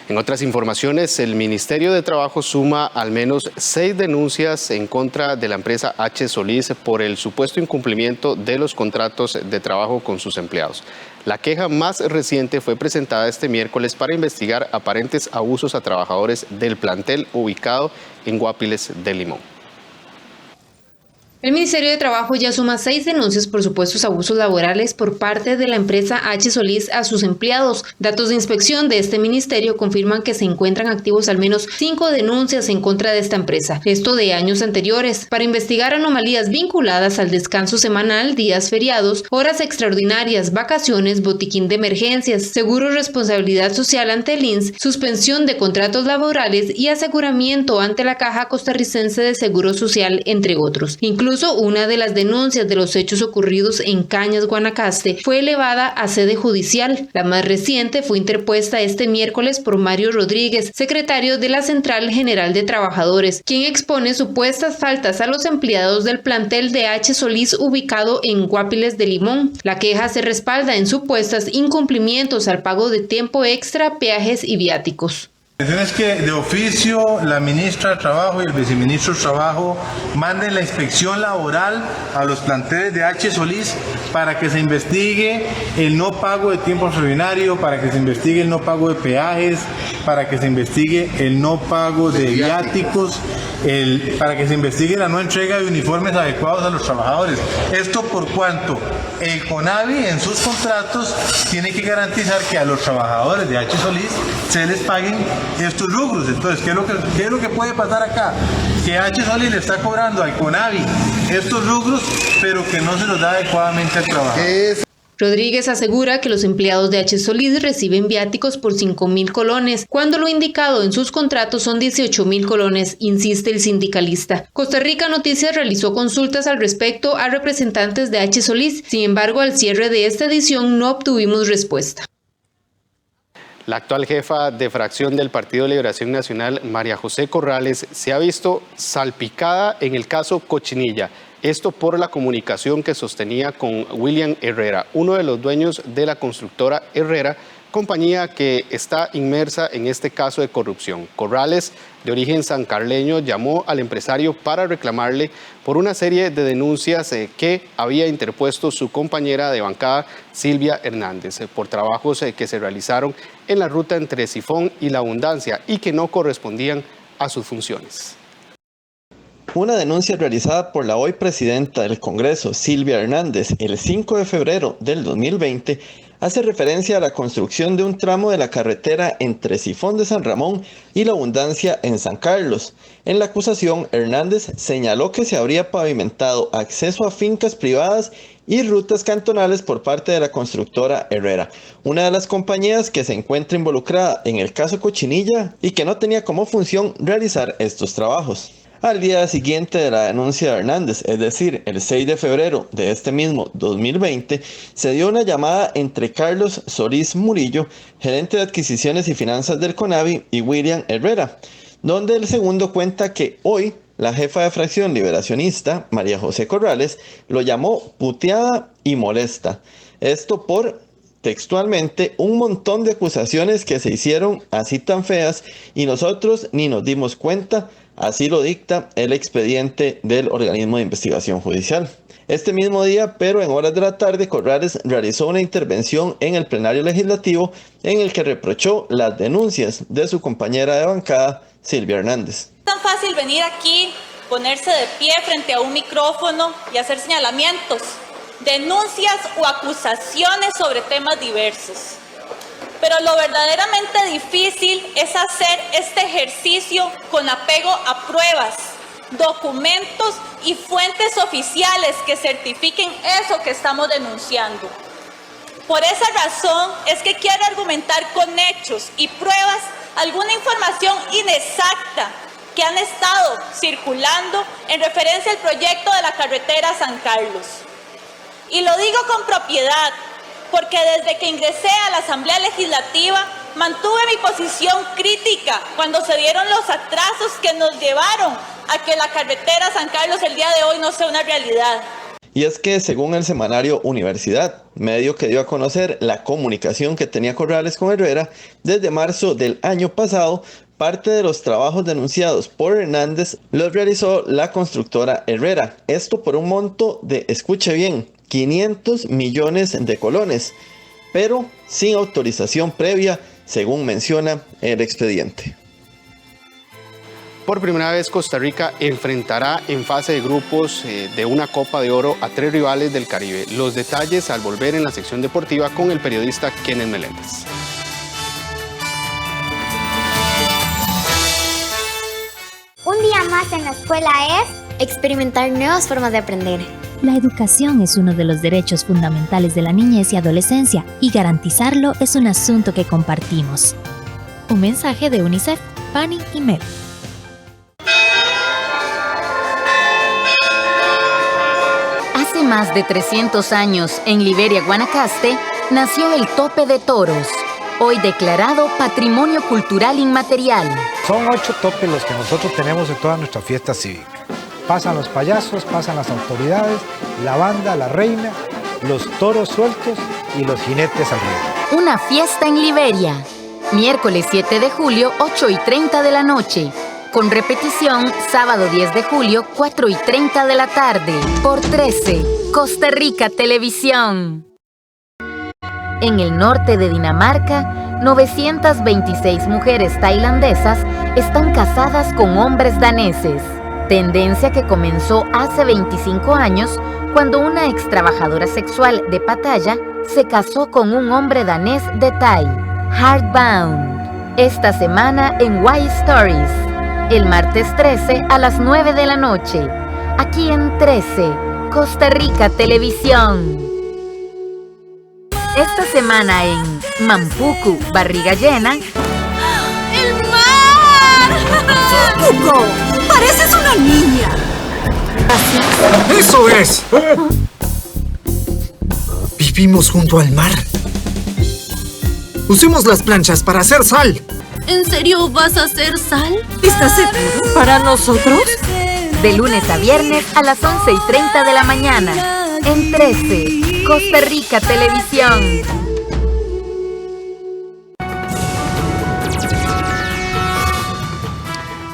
Speaker 2: En otras informaciones, el Ministerio de Trabajo suma al menos 6 denuncias en contra de la empresa H. Solís por el supuesto incumplimiento de los contratos de trabajo con sus empleados. La queja más reciente fue presentada este miércoles para investigar aparentes abusos a trabajadores del plantel ubicado en Guapiles de Limón.
Speaker 7: El Ministerio de Trabajo ya suma 6 denuncias por supuestos abusos laborales por parte de la empresa H. Solís a sus empleados. Datos de inspección de este ministerio confirman que se encuentran activos al menos 5 denuncias en contra de esta empresa, esto de años anteriores, para investigar anomalías vinculadas al descanso semanal, días feriados, horas extraordinarias, vacaciones, botiquín de emergencias, seguro responsabilidad social ante el INSS, suspensión de contratos laborales y aseguramiento ante la Caja Costarricense de Seguro Social, entre otros. Incluso una de las denuncias de los hechos ocurridos en Cañas, Guanacaste, fue elevada a sede judicial. La más reciente fue interpuesta este miércoles por Mario Rodríguez, secretario de la Central General de Trabajadores, quien expone supuestas faltas a los empleados del plantel de H. Solís ubicado en Guapiles de Limón. La queja se respalda en supuestos incumplimientos al pago de tiempo extra, peajes y viáticos.
Speaker 3: La intención es que de oficio la ministra de Trabajo y el viceministro de Trabajo manden la inspección laboral a los planteles de H. Solís para que se investigue el no pago de tiempo extraordinario, para que se investigue el no pago de peajes, para que se investigue el no pago de viáticos, para que se investigue la no entrega de uniformes adecuados a los trabajadores. Esto por cuanto el CONAVI en sus contratos tiene que garantizar que a los trabajadores de H. Solís se les paguen estos rubros. Entonces, ¿qué es lo que puede pasar acá? Que H. Solís le está cobrando al CONAVI estos rubros, pero que no se los da adecuadamente al trabajador.
Speaker 7: Rodríguez asegura que los empleados de H. Solís reciben viáticos por 5.000 colones, cuando lo indicado en sus contratos son 18.000 colones, insiste el sindicalista. Costa Rica Noticias realizó consultas al respecto a representantes de H. Solís, sin embargo, al cierre de esta edición no obtuvimos respuesta.
Speaker 2: La actual jefa de fracción del Partido de Liberación Nacional, María José Corrales, se ha visto salpicada en el caso Cochinilla. Esto por la comunicación que sostenía con William Herrera, uno de los dueños de la constructora Herrera, compañía que está inmersa en este caso de corrupción. Corrales, de origen sancarleño, llamó al empresario para reclamarle por una serie de denuncias que había interpuesto su compañera de bancada, Silvia Hernández, por trabajos que se realizaron en la ruta entre Sifón y La Abundancia y que no correspondían a sus funciones.
Speaker 16: Una denuncia realizada por la hoy presidenta del Congreso, Silvia Hernández, el 5 de febrero del 2020, hace referencia a la construcción de un tramo de la carretera entre Sifón de San Ramón y La Abundancia en San Carlos. En la acusación, Hernández señaló que se habría pavimentado acceso a fincas privadas y rutas cantonales por parte de la constructora Herrera, una de las compañías que se encuentra involucrada en el caso Cochinilla y que no tenía como función realizar estos trabajos. Al día siguiente de la denuncia de Hernández, es decir, el 6 de febrero de este mismo 2020, se dio una llamada entre Carlos Solís Murillo, gerente de adquisiciones y finanzas del CONAVI, y William Herrera, donde el segundo cuenta que hoy la jefa de fracción liberacionista, María José Corrales, lo llamó puteada y molesta. Esto por, textualmente, un montón de acusaciones que se hicieron así tan feas y nosotros ni nos dimos cuenta. Así lo dicta el expediente del organismo de investigación judicial. Este mismo día, pero en horas de la tarde, Corrales realizó una intervención en el plenario legislativo en el que reprochó las denuncias de su compañera de bancada, Silvia Hernández.
Speaker 4: Es tan fácil venir aquí, ponerse de pie frente a un micrófono y hacer señalamientos, denuncias o acusaciones sobre temas diversos. Pero lo verdaderamente difícil es hacer este ejercicio con apego a pruebas, documentos y fuentes oficiales que certifiquen eso que estamos denunciando. Por esa razón es que quiero argumentar con hechos y pruebas alguna información inexacta que han estado circulando en referencia al proyecto de la carretera San Carlos. Y lo digo con propiedad, porque desde que ingresé a la Asamblea Legislativa mantuve mi posición crítica cuando se dieron los atrasos que nos llevaron a que la carretera San Carlos el día de hoy no sea una realidad.
Speaker 16: Y es que según el semanario Universidad, medio que dio a conocer la comunicación que tenía Corrales con Herrera, desde marzo del año pasado, parte de los trabajos denunciados por Hernández los realizó la constructora Herrera. Esto por un monto de, escuche bien, 500 millones de colones, pero sin autorización previa, según menciona el expediente.
Speaker 2: Por primera vez, Costa Rica enfrentará en fase de grupos de una Copa de Oro a 3 rivales del Caribe. Los detalles al volver en la sección deportiva con el periodista Kenneth Meléndez.
Speaker 23: Un día más en la escuela es experimentar nuevas formas de aprender.
Speaker 24: La educación es uno de los derechos fundamentales de la niñez y adolescencia y garantizarlo es un asunto que compartimos. Un mensaje de UNICEF, PANI y MEF.
Speaker 5: Hace más de 300 años, en Liberia, Guanacaste, nació el tope de toros, hoy declarado Patrimonio Cultural Inmaterial.
Speaker 6: Son 8 topes los que nosotros tenemos en toda nuestra fiesta cívica. Pasan los payasos, pasan las autoridades, la banda, la reina, los toros sueltos y los jinetes alrededor.
Speaker 5: Una fiesta en Liberia, miércoles 7 de julio, 8:30 de la noche. Con repetición, sábado 10 de julio, 4:30 de la tarde. Por 13, Costa Rica Televisión. En el norte de Dinamarca, 926 mujeres tailandesas están casadas con hombres daneses. Tendencia que comenzó hace 25 años cuando una ex trabajadora sexual de Pattaya se casó con un hombre danés de Thai, Hardbound. Esta semana en Why Stories, el martes 13 a las 9 de la noche, aquí en 13, Costa Rica Televisión. Esta semana en Mampuku, Barriga Llena.
Speaker 8: ¡El mar! ¡Mampuku! ¡Pareces una niña!
Speaker 9: ¡Eso es! Vivimos junto al mar. Usemos las planchas para hacer sal.
Speaker 8: ¿En serio vas a hacer sal? ¿Estás seguro? ¿Para nosotros?
Speaker 5: De lunes a viernes a las 11:30 de la mañana. En 13, Costa Rica Televisión.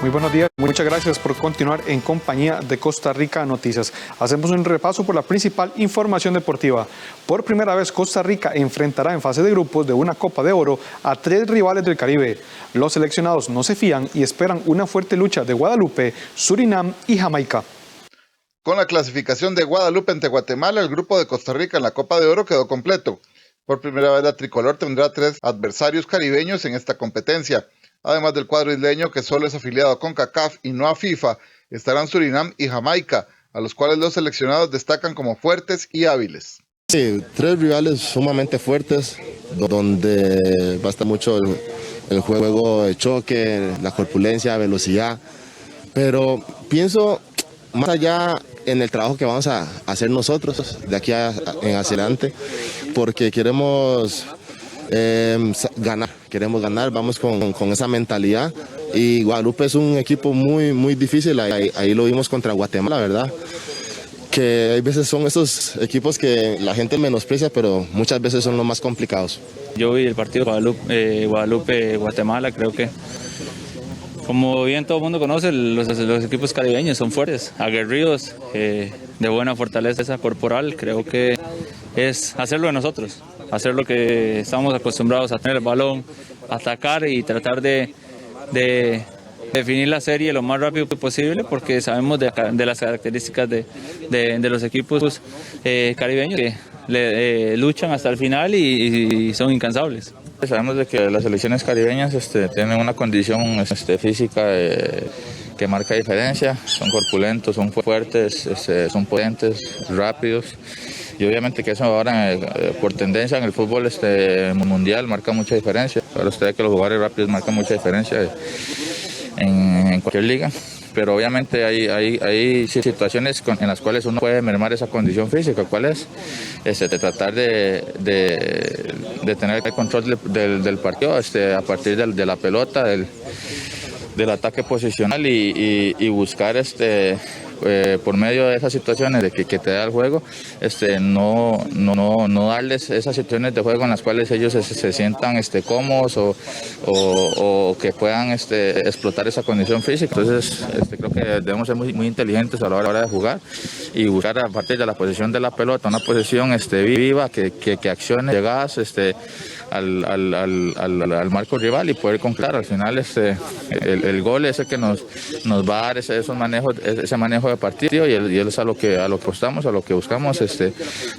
Speaker 10: Muy buenos días, muchas gracias por continuar en compañía de Costa Rica Noticias. Hacemos un repaso por la principal información deportiva. Por primera vez Costa Rica enfrentará en fase de grupos de una Copa de Oro a 3 rivales del Caribe. Los seleccionados no se fían y esperan una fuerte lucha de Guadalupe, Surinam y Jamaica.
Speaker 11: Con la clasificación de Guadalupe ante Guatemala, el grupo de Costa Rica en la Copa de Oro quedó completo. Por primera vez la tricolor tendrá 3 adversarios caribeños en esta competencia. Además del cuadro isleño, que solo es afiliado a CONCACAF y no a FIFA, estarán Surinam y Jamaica, a los cuales los seleccionados destacan como fuertes y hábiles.
Speaker 13: Sí, 3 rivales sumamente fuertes, donde va a estar mucho el juego de choque, la corpulencia, velocidad, pero pienso más allá en el trabajo que vamos a hacer nosotros de aquí en adelante, porque queremos ganar, vamos con esa mentalidad, y Guadalupe es un equipo muy difícil, ahí lo vimos contra Guatemala, ¿verdad? Que hay veces son esos equipos que la gente menosprecia, pero muchas veces son los más complicados.
Speaker 14: Yo vi el partido Guadalupe-Guatemala, creo que como bien todo el mundo conoce, los equipos caribeños son fuertes, aguerridos, de buena fortaleza corporal. Creo que es hacerlo de nosotros, hacer lo que estamos acostumbrados a tener el balón, atacar y tratar de definir la serie lo más rápido posible, porque sabemos de las características de los equipos caribeños que luchan hasta el final y son incansables.
Speaker 15: Sabemos de que las selecciones caribeñas tienen una condición física que marca diferencia, son corpulentos, son fuertes, son potentes, rápidos, y obviamente que eso ahora por tendencia en el fútbol mundial marca mucha diferencia. Ahora usted ve que los jugadores rápidos marcan mucha diferencia en cualquier liga, pero obviamente hay situaciones en las cuales uno puede mermar esa condición física. ¿Cuál es? De tratar de tener el control del partido a partir de la pelota, del ataque posicional y buscar por medio de esas situaciones de que te da el juego, no darles esas situaciones de juego en las cuales ellos se sientan cómodos o que puedan explotar esa condición física. Entonces creo que debemos ser muy inteligentes a la hora de jugar y buscar a partir de la posición de la pelota una posición viva que accione llegadas al marco rival y poder concretar. Al final el gol es el que nos va a dar ese manejo de partido, y es a lo que apostamos, a lo que buscamos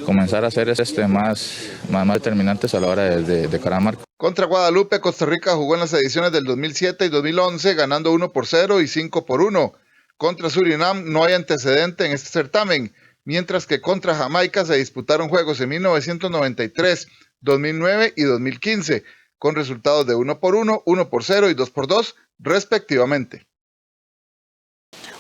Speaker 15: comenzar a ser más determinantes a la hora de cara a marco.
Speaker 11: Contra Guadalupe, Costa Rica jugó en las ediciones del 2007 y 2011 ganando 1-0 y 5-1. Contra Surinam no hay antecedente en este certamen, mientras que contra Jamaica se disputaron juegos en 1993, 2009 y 2015, con resultados de 1-1, 1-0 y 2-2, respectivamente.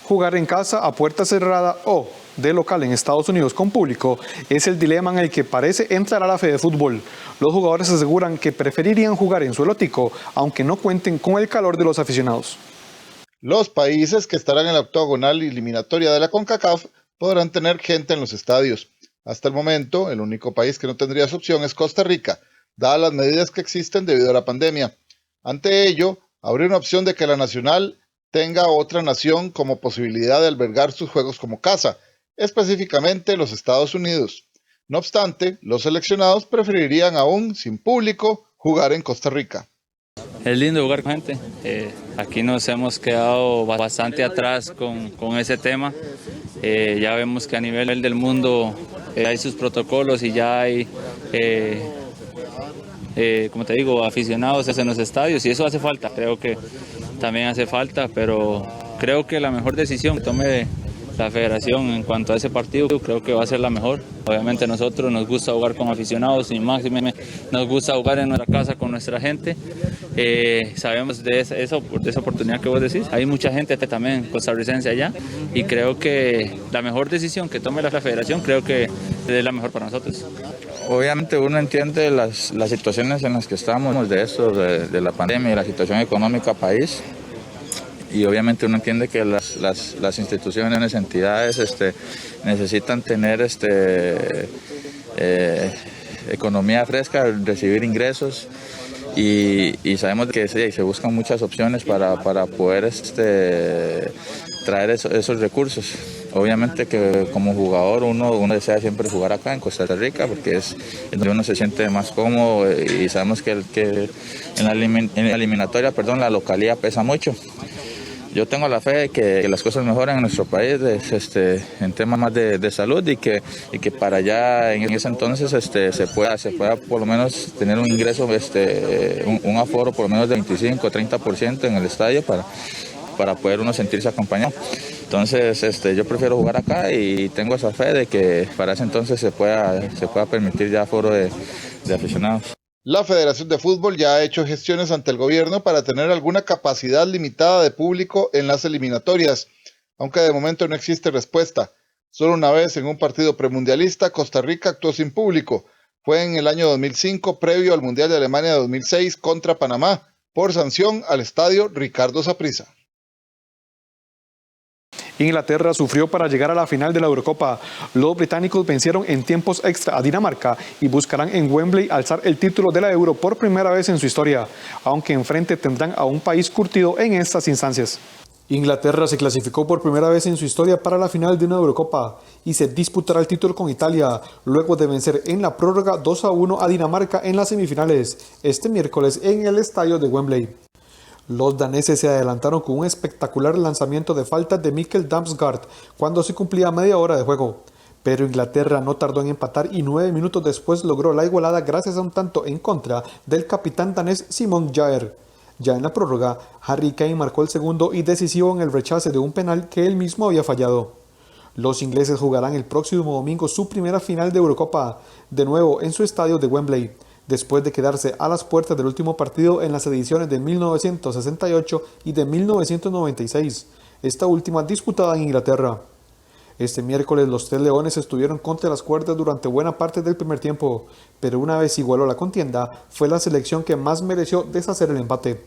Speaker 10: Jugar en casa a puerta cerrada o de local en Estados Unidos con público es el dilema en el que parece entrar a la Fedefútbol. Los jugadores aseguran que preferirían jugar en suelo tico, aunque no cuenten con el calor de los aficionados.
Speaker 11: Los países que estarán en la octogonal eliminatoria de la CONCACAF podrán tener gente en los estadios. Hasta el momento, el único país que no tendría esa opción es Costa Rica, dadas las medidas que existen debido a la pandemia. Ante ello, habría una opción de que la nacional tenga otra nación como posibilidad de albergar sus juegos como casa, específicamente los Estados Unidos. No obstante, los seleccionados preferirían aún, sin público, jugar en Costa Rica.
Speaker 14: Es lindo jugar con gente. Aquí nos hemos quedado bastante atrás con ese tema. Ya vemos que a nivel del mundo hay sus protocolos y ya hay, como te digo, aficionados en los estadios, y eso hace falta. Creo que también hace falta, pero creo que la mejor decisión que tome la federación en cuanto a ese partido, creo que va a ser la mejor. Obviamente nosotros nos gusta jugar con aficionados y máximo nos gusta jugar en nuestra casa con nuestra gente. Sabemos de esa oportunidad que vos decís. Hay mucha gente también costarricense allá, y creo que la mejor decisión que tome la federación, creo que es la mejor para nosotros.
Speaker 15: Obviamente uno entiende las situaciones en las que estamos de la pandemia y la situación económica país. Y obviamente uno entiende que las instituciones, las entidades necesitan tener economía fresca, recibir ingresos, y sabemos que se buscan muchas opciones para poder traer esos recursos. Obviamente que como jugador uno desea siempre jugar acá en Costa Rica porque es donde uno se siente más cómodo y sabemos que en la eliminatoria, la localidad pesa mucho. Yo tengo la fe de que las cosas mejoren en nuestro país en temas más de salud y que para allá en ese entonces se pueda por lo menos tener un ingreso, un aforo por lo menos de 25 o 30% en el estadio para poder uno sentirse acompañado. Entonces yo prefiero jugar acá y tengo esa fe de que para ese entonces se pueda permitir ya aforo de aficionados.
Speaker 11: La Federación de Fútbol ya ha hecho gestiones ante el gobierno para tener alguna capacidad limitada de público en las eliminatorias, aunque de momento no existe respuesta. Solo una vez en un partido premundialista, Costa Rica actuó sin público. Fue en el año 2005, previo al Mundial de Alemania 2006 contra Panamá, por sanción al estadio Ricardo Saprissa.
Speaker 10: Inglaterra sufrió para llegar a la final de la Eurocopa. Los británicos vencieron en tiempos extra a Dinamarca y buscarán en Wembley alzar el título de la Euro por primera vez en su historia, aunque enfrente tendrán a un país curtido en estas instancias. Inglaterra se clasificó por primera vez en su historia para la final de una Eurocopa y se disputará el título con Italia, luego de vencer en la prórroga 2-1 a Dinamarca en las semifinales, este miércoles en el estadio de Wembley. Los daneses se adelantaron con un espectacular lanzamiento de falta de Mikkel Damsgaard cuando se cumplía media hora de juego. Pero Inglaterra no tardó en empatar y 9 minutos después logró la igualada gracias a un tanto en contra del capitán danés Simon Kjær. Ya en la prórroga, Harry Kane marcó el segundo y decisivo en el rechace de un penal que él mismo había fallado. Los ingleses jugarán el próximo domingo su primera final de Eurocopa, de nuevo en su estadio de Wembley, después de quedarse a las puertas del último partido en las ediciones de 1968 y de 1996, esta última disputada en Inglaterra. Este miércoles los Tres Leones estuvieron contra las cuerdas durante buena parte del primer tiempo, pero una vez igualó la contienda, fue la selección que más mereció deshacer el empate.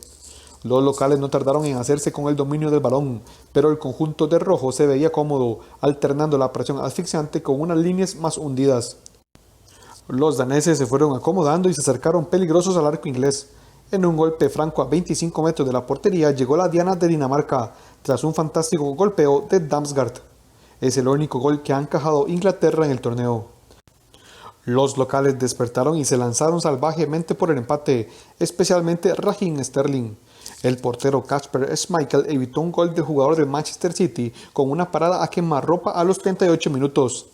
Speaker 10: Los locales no tardaron en hacerse con el dominio del balón, pero el conjunto de rojo se veía cómodo, alternando la presión asfixiante con unas líneas más hundidas. Los daneses se fueron acomodando y se acercaron peligrosos al arco inglés. En un golpe franco a 25 metros de la portería llegó la diana de Dinamarca, tras un fantástico golpeo de Damsgaard. Es el único gol que ha encajado Inglaterra en el torneo. Los locales despertaron y se lanzaron salvajemente por el empate, especialmente Raheem Sterling. El portero Kasper Schmeichel evitó un gol del jugador del Manchester City con una parada a quemarropa a los 38 minutos.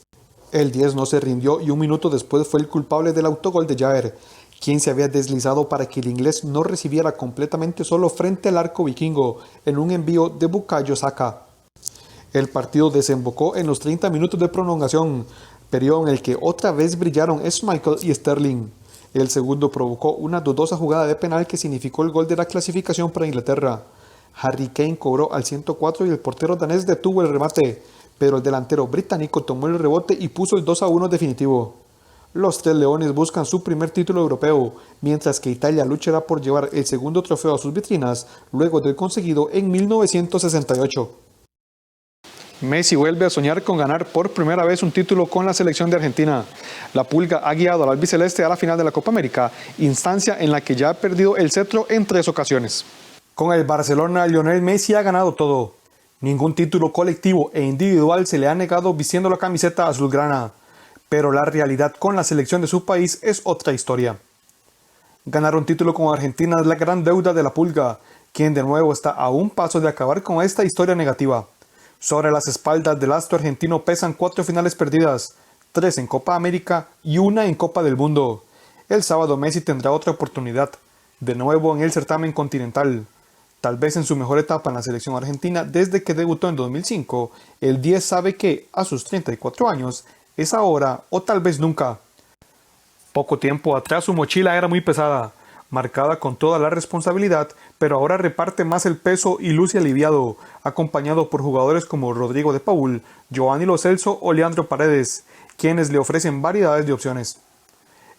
Speaker 10: El 10 no se rindió y un minuto después fue el culpable del autogol de Kjær, quien se había deslizado para que el inglés no recibiera completamente solo frente al arco vikingo en un envío de Bukayo Saka. El partido desembocó en los 30 minutos de prolongación, periodo en el que otra vez brillaron Schmeichel y Sterling. El segundo provocó una dudosa jugada de penal que significó el gol de la clasificación para Inglaterra. Harry Kane cobró al 104 y el portero danés detuvo el remate, pero el delantero británico tomó el rebote y puso el 2-1 definitivo. Los Tres Leones buscan su primer título europeo, mientras que Italia luchará por llevar el segundo trofeo a sus vitrinas, luego del conseguido en 1968. Messi vuelve a soñar con ganar por primera vez un título con la selección de Argentina. La Pulga ha guiado al albiceleste a la final de la Copa América, instancia en la que ya ha perdido el cetro en 3 ocasiones. Con el Barcelona, Lionel Messi ha ganado todo. Ningún título colectivo e individual se le ha negado vistiendo la camiseta azulgrana, pero la realidad con la selección de su país es otra historia. Ganar un título con Argentina es la gran deuda de la Pulga, quien de nuevo está a un paso de acabar con esta historia negativa. Sobre las espaldas del astro argentino pesan 4 finales perdidas, 3 en Copa América y 1 en Copa del Mundo. El sábado Messi tendrá otra oportunidad, de nuevo en el certamen continental. Tal vez en su mejor etapa en la selección argentina desde que debutó en 2005, el 10 sabe que, a sus 34 años, es ahora o tal vez nunca. Poco tiempo atrás su mochila era muy pesada, marcada con toda la responsabilidad, pero ahora reparte más el peso y luce aliviado, acompañado por jugadores como Rodrigo de Paul, Giovanni Lo Celso o Leandro Paredes, quienes le ofrecen variedades de opciones.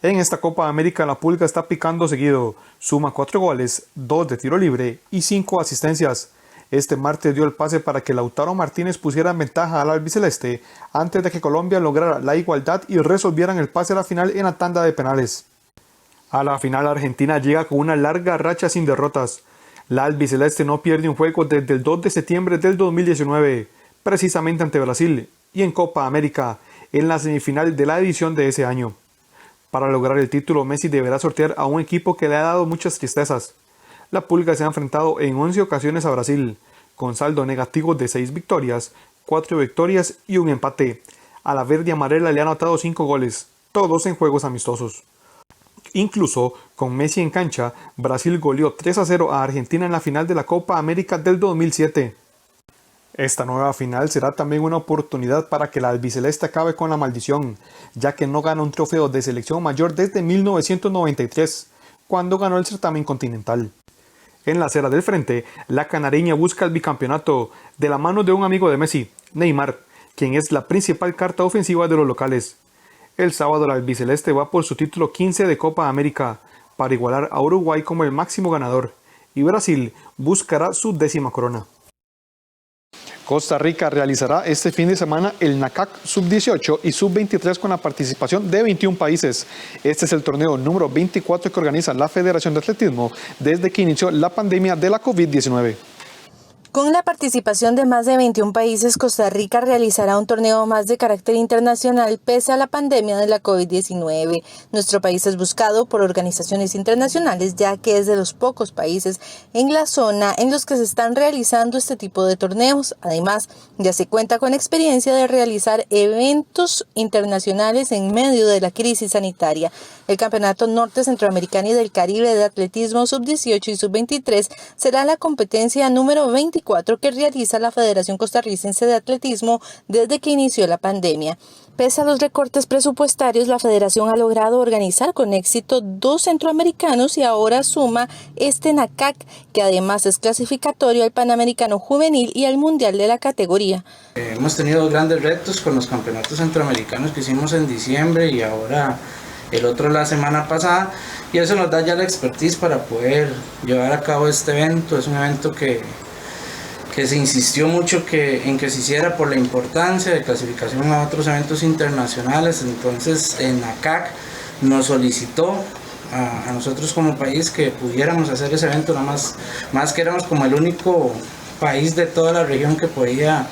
Speaker 10: En esta Copa América la Pulga está picando seguido, suma 4 goles, 2 de tiro libre y 5 asistencias. Este martes dio el pase para que Lautaro Martínez pusiera en ventaja al albiceleste antes de que Colombia lograra la igualdad y resolvieran el pase a la final en la tanda de penales. A la final, Argentina llega con una larga racha sin derrotas. La albiceleste no pierde un juego desde el 2 de septiembre del 2019, precisamente ante Brasil, y en Copa América, en la semifinal de la edición de ese año. Para lograr el título, Messi deberá sortear a un equipo que le ha dado muchas tristezas. La Pulga se ha enfrentado en 11 ocasiones a Brasil, con saldo negativo de 6 victorias, 4 victorias y un empate. A la verde y amarela le han anotado 5 goles, todos en juegos amistosos. Incluso, con Messi en cancha, Brasil goleó 3-0 a Argentina en la final de la Copa América del 2007. Esta nueva final será también una oportunidad para que la albiceleste acabe con la maldición, ya que no gana un trofeo de selección mayor desde 1993, cuando ganó el certamen continental. En la acera del frente, la canareña busca el bicampeonato de la mano de un amigo de Messi, Neymar, quien es la principal carta ofensiva de los locales. El sábado la albiceleste va por su título 15 de Copa América, para igualar a Uruguay como el máximo ganador, y Brasil buscará su 10ª corona. Costa Rica realizará este fin de semana el NACAC Sub-18 y Sub-23 con la participación de 21 países. Este es el torneo número 24 que organiza la Federación de Atletismo desde que inició la pandemia de la COVID-19.
Speaker 17: Con la participación de más de 21 países, Costa Rica realizará un torneo más de carácter internacional pese a la pandemia de la COVID-19. Nuestro país es buscado por organizaciones internacionales ya que es de los pocos países en la zona en los que se están realizando este tipo de torneos. Además, ya se cuenta con experiencia de realizar eventos internacionales en medio de la crisis sanitaria. El Campeonato Norte Centroamericano y del Caribe de Atletismo Sub-18 y Sub-23 será la competencia número 24 que realiza la Federación Costarricense de Atletismo desde que inició la pandemia. Pese a los recortes presupuestarios, la federación ha logrado organizar con éxito 2 centroamericanos y ahora suma este NACAC, que además es clasificatorio al Panamericano Juvenil y al Mundial de la categoría.
Speaker 18: Hemos tenido grandes retos con los campeonatos centroamericanos que hicimos en diciembre y ahora el otro la semana pasada, y eso nos da ya la expertise para poder llevar a cabo este evento. Es un evento que se insistió mucho en que se hiciera por la importancia de clasificación a otros eventos internacionales. Entonces en NACAC nos solicitó a nosotros como país que pudiéramos hacer ese evento, nada más que éramos como el único país de toda la región que podía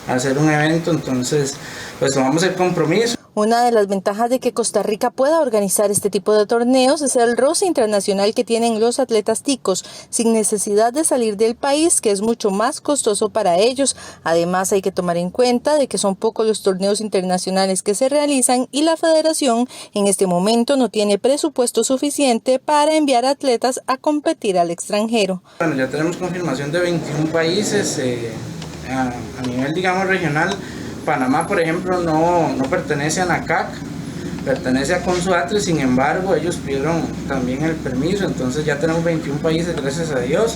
Speaker 18: hacer un evento. Entonces pues tomamos el compromiso.
Speaker 17: Una de las ventajas de que Costa Rica pueda organizar este tipo de torneos es el roce internacional que tienen los atletas ticos, sin necesidad de salir del país, que es mucho más costoso para ellos. Además, hay que tomar en cuenta de que son pocos los torneos internacionales que se realizan y la federación en este momento no tiene presupuesto suficiente para enviar atletas a competir al extranjero.
Speaker 18: Bueno, ya tenemos confirmación de 21 países a nivel, digamos, regional. Panamá, por ejemplo, no pertenece a NACAC, pertenece a CONSUATRE, sin embargo, ellos pidieron también el permiso, entonces ya tenemos 21 países, gracias a Dios.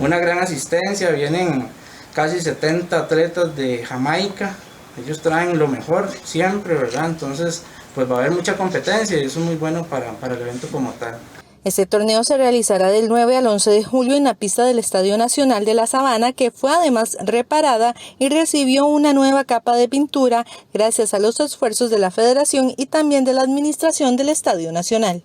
Speaker 18: Una gran asistencia, vienen casi 70 atletas de Jamaica, ellos traen lo mejor siempre, ¿verdad? Entonces, pues va a haber mucha competencia y eso es muy bueno para el evento como tal.
Speaker 17: Este torneo se realizará del 9 al 11 de julio en la pista del Estadio Nacional de La Sabana, que fue además reparada y recibió una nueva capa de pintura gracias a los esfuerzos de la Federación y también de la Administración del Estadio Nacional.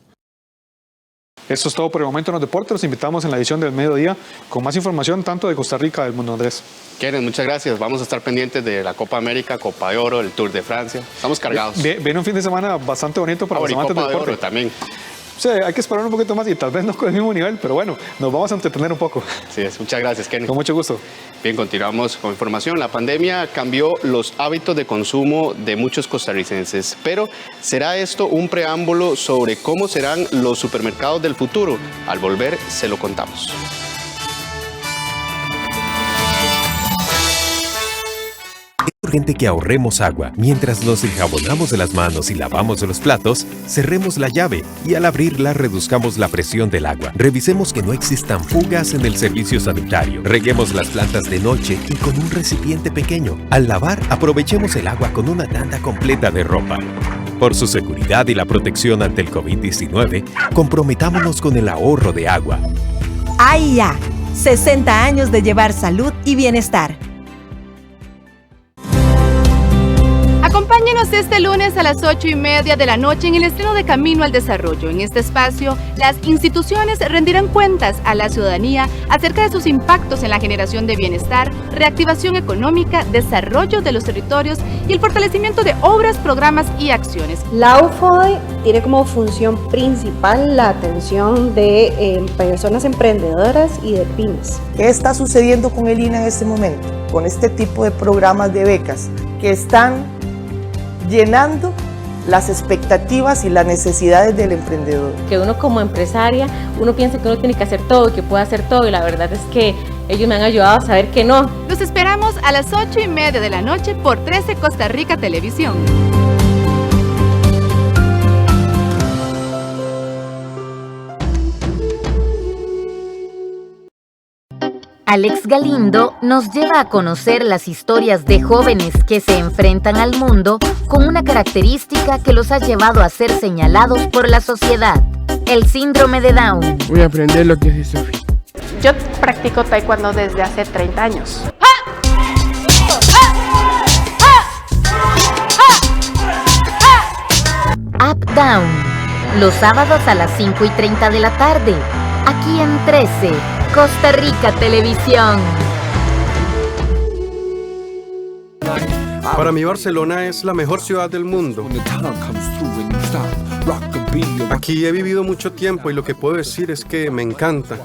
Speaker 10: Esto es todo por el momento en los deportes. Los invitamos en la edición del mediodía con más información tanto de Costa Rica del mundo. Andrés.
Speaker 2: Kenneth, muchas gracias. Vamos a estar pendientes de la Copa América, Copa de Oro, el Tour de Francia. Estamos cargados.
Speaker 10: Viene un fin de semana bastante bonito para los amantes del deporte.
Speaker 2: De Oro también.
Speaker 10: Sí, hay que esperar un poquito más y tal vez no con el mismo nivel, pero bueno, nos vamos a entretener un poco.
Speaker 2: Sí, muchas gracias, Kenny.
Speaker 10: Con mucho gusto.
Speaker 2: Bien, continuamos con información. La pandemia cambió los hábitos de consumo de muchos costarricenses, pero ¿será esto un preámbulo sobre cómo serán los supermercados del futuro? Al volver, se lo contamos.
Speaker 19: Es urgente que ahorremos agua. Mientras nos enjabonamos de las manos y lavamos los platos, cerremos la llave y al abrirla reduzcamos la presión del agua. Revisemos que no existan fugas en el servicio sanitario. Reguemos las plantas de noche y con un recipiente pequeño. Al lavar, aprovechemos el agua con una tanda completa de ropa. Por su seguridad y la protección ante el COVID-19, comprometámonos con el ahorro de agua.
Speaker 20: AIA, 60 años de llevar salud y bienestar.
Speaker 1: Acompáñenos este lunes a las 8:30 de la noche en el estreno de Camino al Desarrollo. En este espacio, las instituciones rendirán cuentas a la ciudadanía acerca de sus impactos en la generación de bienestar, reactivación económica, desarrollo de los territorios y el fortalecimiento de obras, programas y acciones.
Speaker 12: La UFODE tiene como función principal la atención de personas emprendedoras y de pymes.
Speaker 21: ¿Qué está sucediendo con el INA en este momento? Con este tipo de programas de becas que están llenando las expectativas y las necesidades del emprendedor.
Speaker 22: Que uno como empresaria, uno piensa que uno tiene que hacer todo, que puede hacer todo, y la verdad es que ellos me han ayudado a saber que no.
Speaker 1: Los esperamos a las 8:30 de la noche por 13 Costa Rica Televisión.
Speaker 5: Alex Galindo nos lleva a conocer las historias de jóvenes que se enfrentan al mundo con una característica que los ha llevado a ser señalados por la sociedad: el síndrome de Down.
Speaker 25: Voy a aprender lo que es eso.
Speaker 26: Yo practico taekwondo desde hace 30 años.
Speaker 5: Up Down, los sábados a las 5:30 de la tarde, aquí en 13 Costa Rica Televisión.
Speaker 27: Para mí Barcelona es la mejor ciudad del mundo. Aquí he vivido mucho tiempo y lo que puedo decir es que me encanta.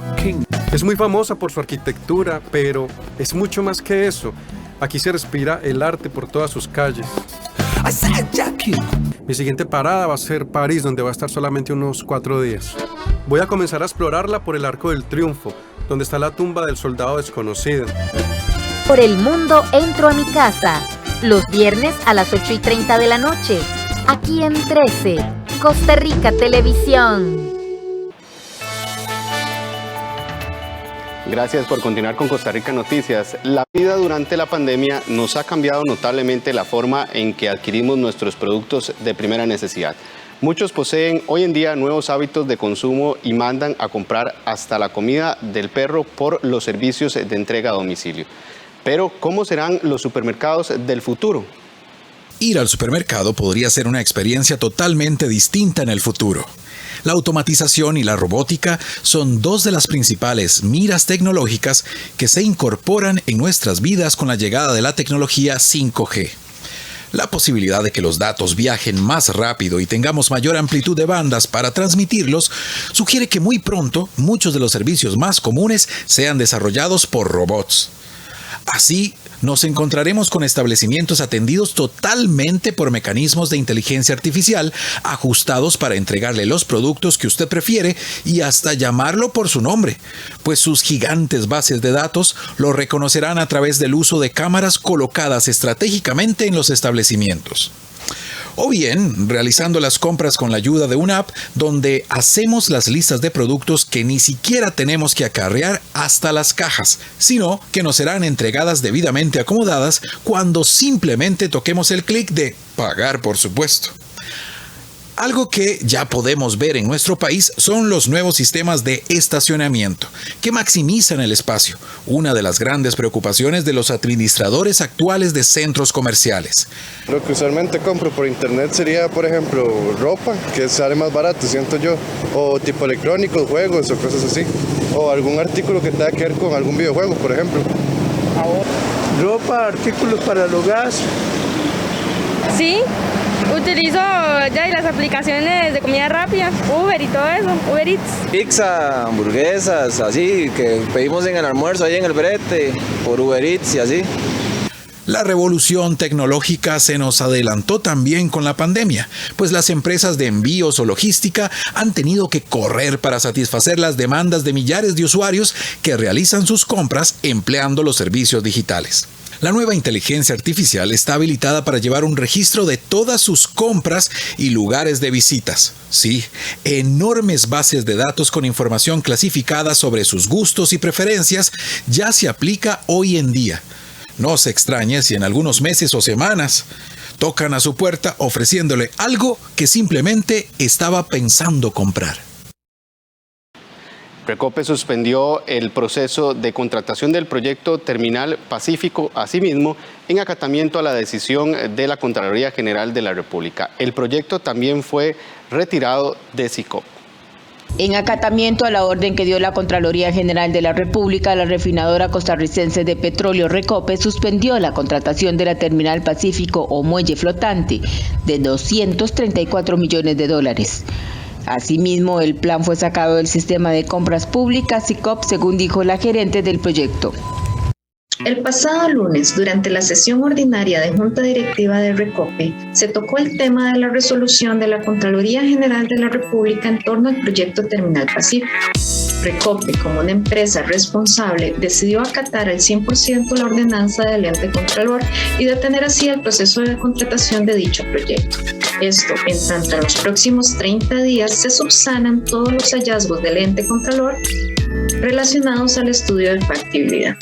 Speaker 27: Es muy famosa por su arquitectura, pero es mucho más que eso. Aquí se respira el arte por todas sus calles. Mi siguiente parada va a ser París, donde va a estar solamente unos 4 días. Voy a comenzar a explorarla por el Arco del Triunfo, donde está la tumba del soldado desconocido.
Speaker 5: Por el mundo entro a mi casa, los viernes a las 8:30 de la noche, aquí en 13 Costa Rica Televisión.
Speaker 2: Gracias por continuar con Costa Rica Noticias. La vida durante la pandemia nos ha cambiado notablemente la forma en que adquirimos nuestros productos de primera necesidad. Muchos poseen hoy en día nuevos hábitos de consumo y mandan a comprar hasta la comida del perro por los servicios de entrega a domicilio. Pero, ¿cómo serán los supermercados del futuro?
Speaker 28: Ir al supermercado podría ser una experiencia totalmente distinta en el futuro. La automatización y la robótica son dos de las principales miras tecnológicas que se incorporan en nuestras vidas con la llegada de la tecnología 5G. La posibilidad de que los datos viajen más rápido y tengamos mayor amplitud de bandas para transmitirlos sugiere que muy pronto muchos de los servicios más comunes sean desarrollados por robots. Así, nos encontraremos con establecimientos atendidos totalmente por mecanismos de inteligencia artificial ajustados para entregarle los productos que usted prefiere y hasta llamarlo por su nombre, pues sus gigantes bases de datos lo reconocerán a través del uso de cámaras colocadas estratégicamente en los establecimientos. O bien, realizando las compras con la ayuda de una app donde hacemos las listas de productos que ni siquiera tenemos que acarrear hasta las cajas, sino que nos serán entregadas debidamente acomodadas cuando simplemente toquemos el clic de pagar, por supuesto. Algo que ya podemos ver en nuestro país son los nuevos sistemas de estacionamiento, que maximizan el espacio, una de las grandes preocupaciones de los administradores actuales de centros comerciales.
Speaker 29: Lo que usualmente compro por internet sería, por ejemplo, ropa, que sale más barato, siento yo, o tipo electrónicos, juegos o cosas así, o algún artículo que tenga que ver con algún videojuego, por ejemplo.
Speaker 30: Ropa, artículos para el hogar.
Speaker 31: Sí. Utilizo ya las aplicaciones de comida rápida, Uber y todo eso, Uber Eats.
Speaker 32: Pizza, hamburguesas, así, que pedimos en el almuerzo ahí en el brete, por Uber Eats y así.
Speaker 28: La revolución tecnológica se nos adelantó también con la pandemia, pues las empresas de envíos o logística han tenido que correr para satisfacer las demandas de millares de usuarios que realizan sus compras empleando los servicios digitales. La nueva inteligencia artificial está habilitada para llevar un registro de todas sus compras y lugares de visitas. Sí, enormes bases de datos con información clasificada sobre sus gustos y preferencias ya se aplica hoy en día. No se extrañe si en algunos meses o semanas tocan a su puerta ofreciéndole algo que simplemente estaba pensando comprar.
Speaker 2: Recope suspendió el proceso de contratación del proyecto Terminal Pacífico, asimismo, en acatamiento a la decisión de la Contraloría General de la República. El proyecto también fue retirado de SICOP.
Speaker 3: En acatamiento a la orden que dio la Contraloría General de la República, la refinadora costarricense de petróleo Recope suspendió la contratación de la Terminal Pacífico o muelle flotante de $234 millones. Asimismo, el plan fue sacado del sistema de compras públicas SICOP, según dijo la gerente del proyecto.
Speaker 4: El pasado lunes, durante la sesión ordinaria de Junta Directiva de Recope, se tocó el tema de la resolución de la Contraloría General de la República en torno al proyecto Terminal Pacífico. Recope, como una empresa responsable, decidió acatar al 100% la ordenanza del ente Contralor y detener así el proceso de contratación de dicho proyecto. Esto, en tanto en los próximos 30 días se subsanan todos los hallazgos del ente Contralor relacionados al estudio de factibilidad.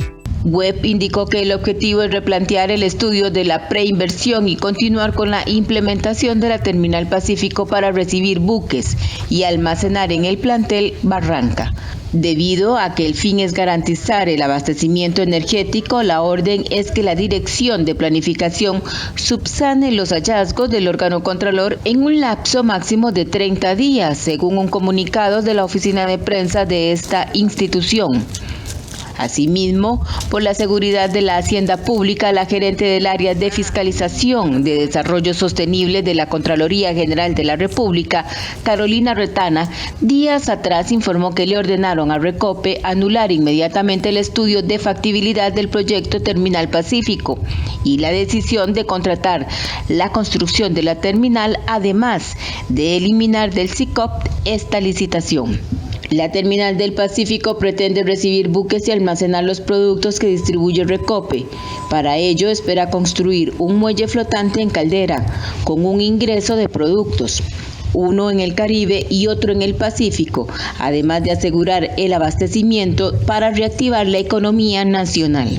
Speaker 3: Webb indicó que el objetivo es replantear el estudio de la preinversión y continuar con la implementación de la Terminal Pacífico para recibir buques y almacenar en el plantel Barranca. Debido a que el fin es garantizar el abastecimiento energético, la orden es que la Dirección de Planificación subsane los hallazgos del órgano Contralor en un lapso máximo de 30 días, según un comunicado de la oficina de prensa de esta institución. Asimismo, por la seguridad de la hacienda pública, la gerente del área de fiscalización de desarrollo sostenible de la Contraloría General de la República, Carolina Retana, días atrás informó que le ordenaron a Recope anular inmediatamente el estudio de factibilidad del proyecto Terminal Pacífico y la decisión de contratar la construcción de la terminal, además de eliminar del SICOP esta licitación. La Terminal del Pacífico pretende recibir buques y almacenar los productos que distribuye Recope. Para ello espera construir un muelle flotante en Caldera, con un ingreso de productos, uno en el Caribe y otro en el Pacífico, además de asegurar el abastecimiento para reactivar la economía nacional.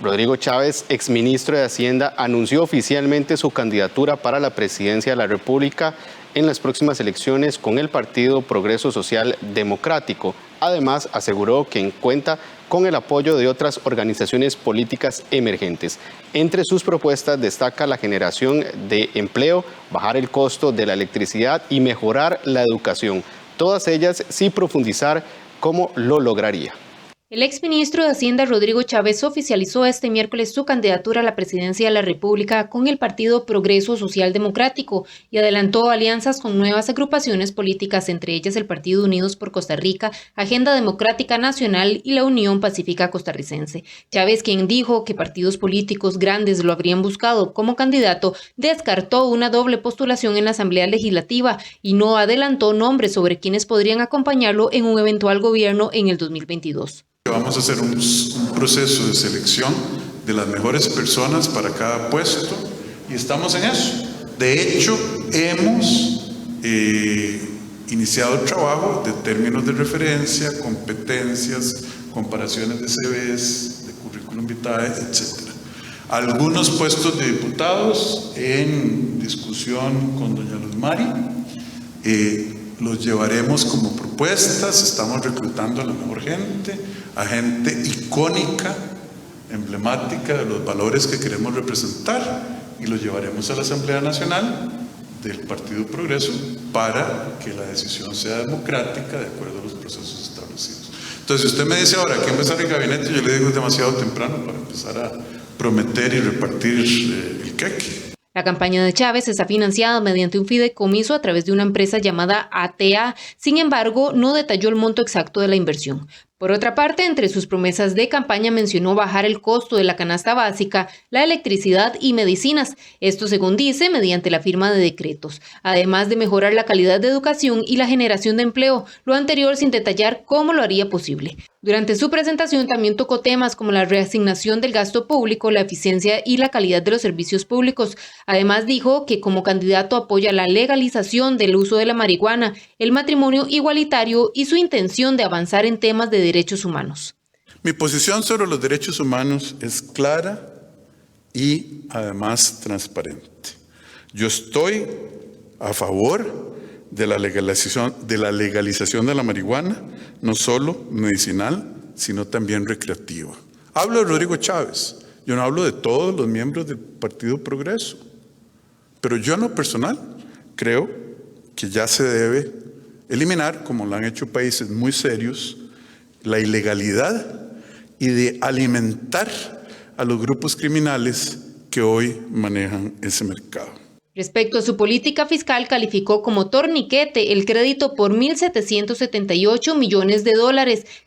Speaker 2: Rodrigo Chávez, exministro de Hacienda, anunció oficialmente su candidatura para la presidencia de la República en las próximas elecciones con el Partido Progreso Social Democrático. Además, aseguró que cuenta con el apoyo de otras organizaciones políticas emergentes. Entre sus propuestas destaca la generación de empleo, bajar el costo de la electricidad y mejorar la educación. Todas ellas sin profundizar cómo lo lograría.
Speaker 6: El exministro de Hacienda, Rodrigo Chávez, oficializó este miércoles su candidatura a la presidencia de la República con el Partido Progreso Social Democrático y adelantó alianzas con nuevas agrupaciones políticas, entre ellas el Partido Unidos por Costa Rica, Agenda Democrática Nacional y la Unión Pacífica Costarricense. Chávez, quien dijo que partidos políticos grandes lo habrían buscado como candidato, descartó una doble postulación en la Asamblea Legislativa y no adelantó nombres sobre quienes podrían acompañarlo en un eventual gobierno en el 2022.
Speaker 7: Vamos a hacer un proceso de selección de las mejores personas para cada puesto y estamos en eso. De hecho, hemos iniciado el trabajo de términos de referencia, competencias, comparaciones de CVs, de currículum vitae, etc. Algunos puestos de diputados en discusión con doña Luz Mari. Los llevaremos como propuestas, estamos reclutando a la mejor gente, a gente icónica, emblemática de los valores que queremos representar y los llevaremos a la Asamblea Nacional del Partido Progreso para que la decisión sea democrática de acuerdo a los procesos establecidos. Entonces, si usted me dice ahora que empezar el gabinete, yo le digo es demasiado temprano para empezar a prometer y repartir el queque.
Speaker 6: La campaña de Chávez está financiada mediante un fideicomiso a través de una empresa llamada ATA. Sin embargo, no detalló el monto exacto de la inversión. Por otra parte, entre sus promesas de campaña mencionó bajar el costo de la canasta básica, la electricidad y medicinas. Esto, según dice, mediante la firma de decretos. Además de mejorar la calidad de educación y la generación de empleo, lo anterior sin detallar cómo lo haría posible. Durante su presentación también tocó temas como la reasignación del gasto público, la eficiencia y la calidad de los servicios públicos. Además dijo que como candidato apoya la legalización del uso de la marihuana, el matrimonio igualitario y su intención de avanzar en temas de derechos humanos.
Speaker 7: Mi posición sobre los derechos humanos es clara y además transparente. Yo estoy a favor de la legalización de la marihuana, no solo medicinal, sino también recreativa. Hablo de Rodrigo Chávez, yo no hablo de todos los miembros del Partido Progreso, pero yo en lo personal creo que ya se debe eliminar, como lo han hecho países muy serios, la ilegalidad y de alimentar a los grupos criminales que hoy manejan ese mercado.
Speaker 6: Respecto a su política fiscal, calificó como torniquete el crédito por $1.778 millones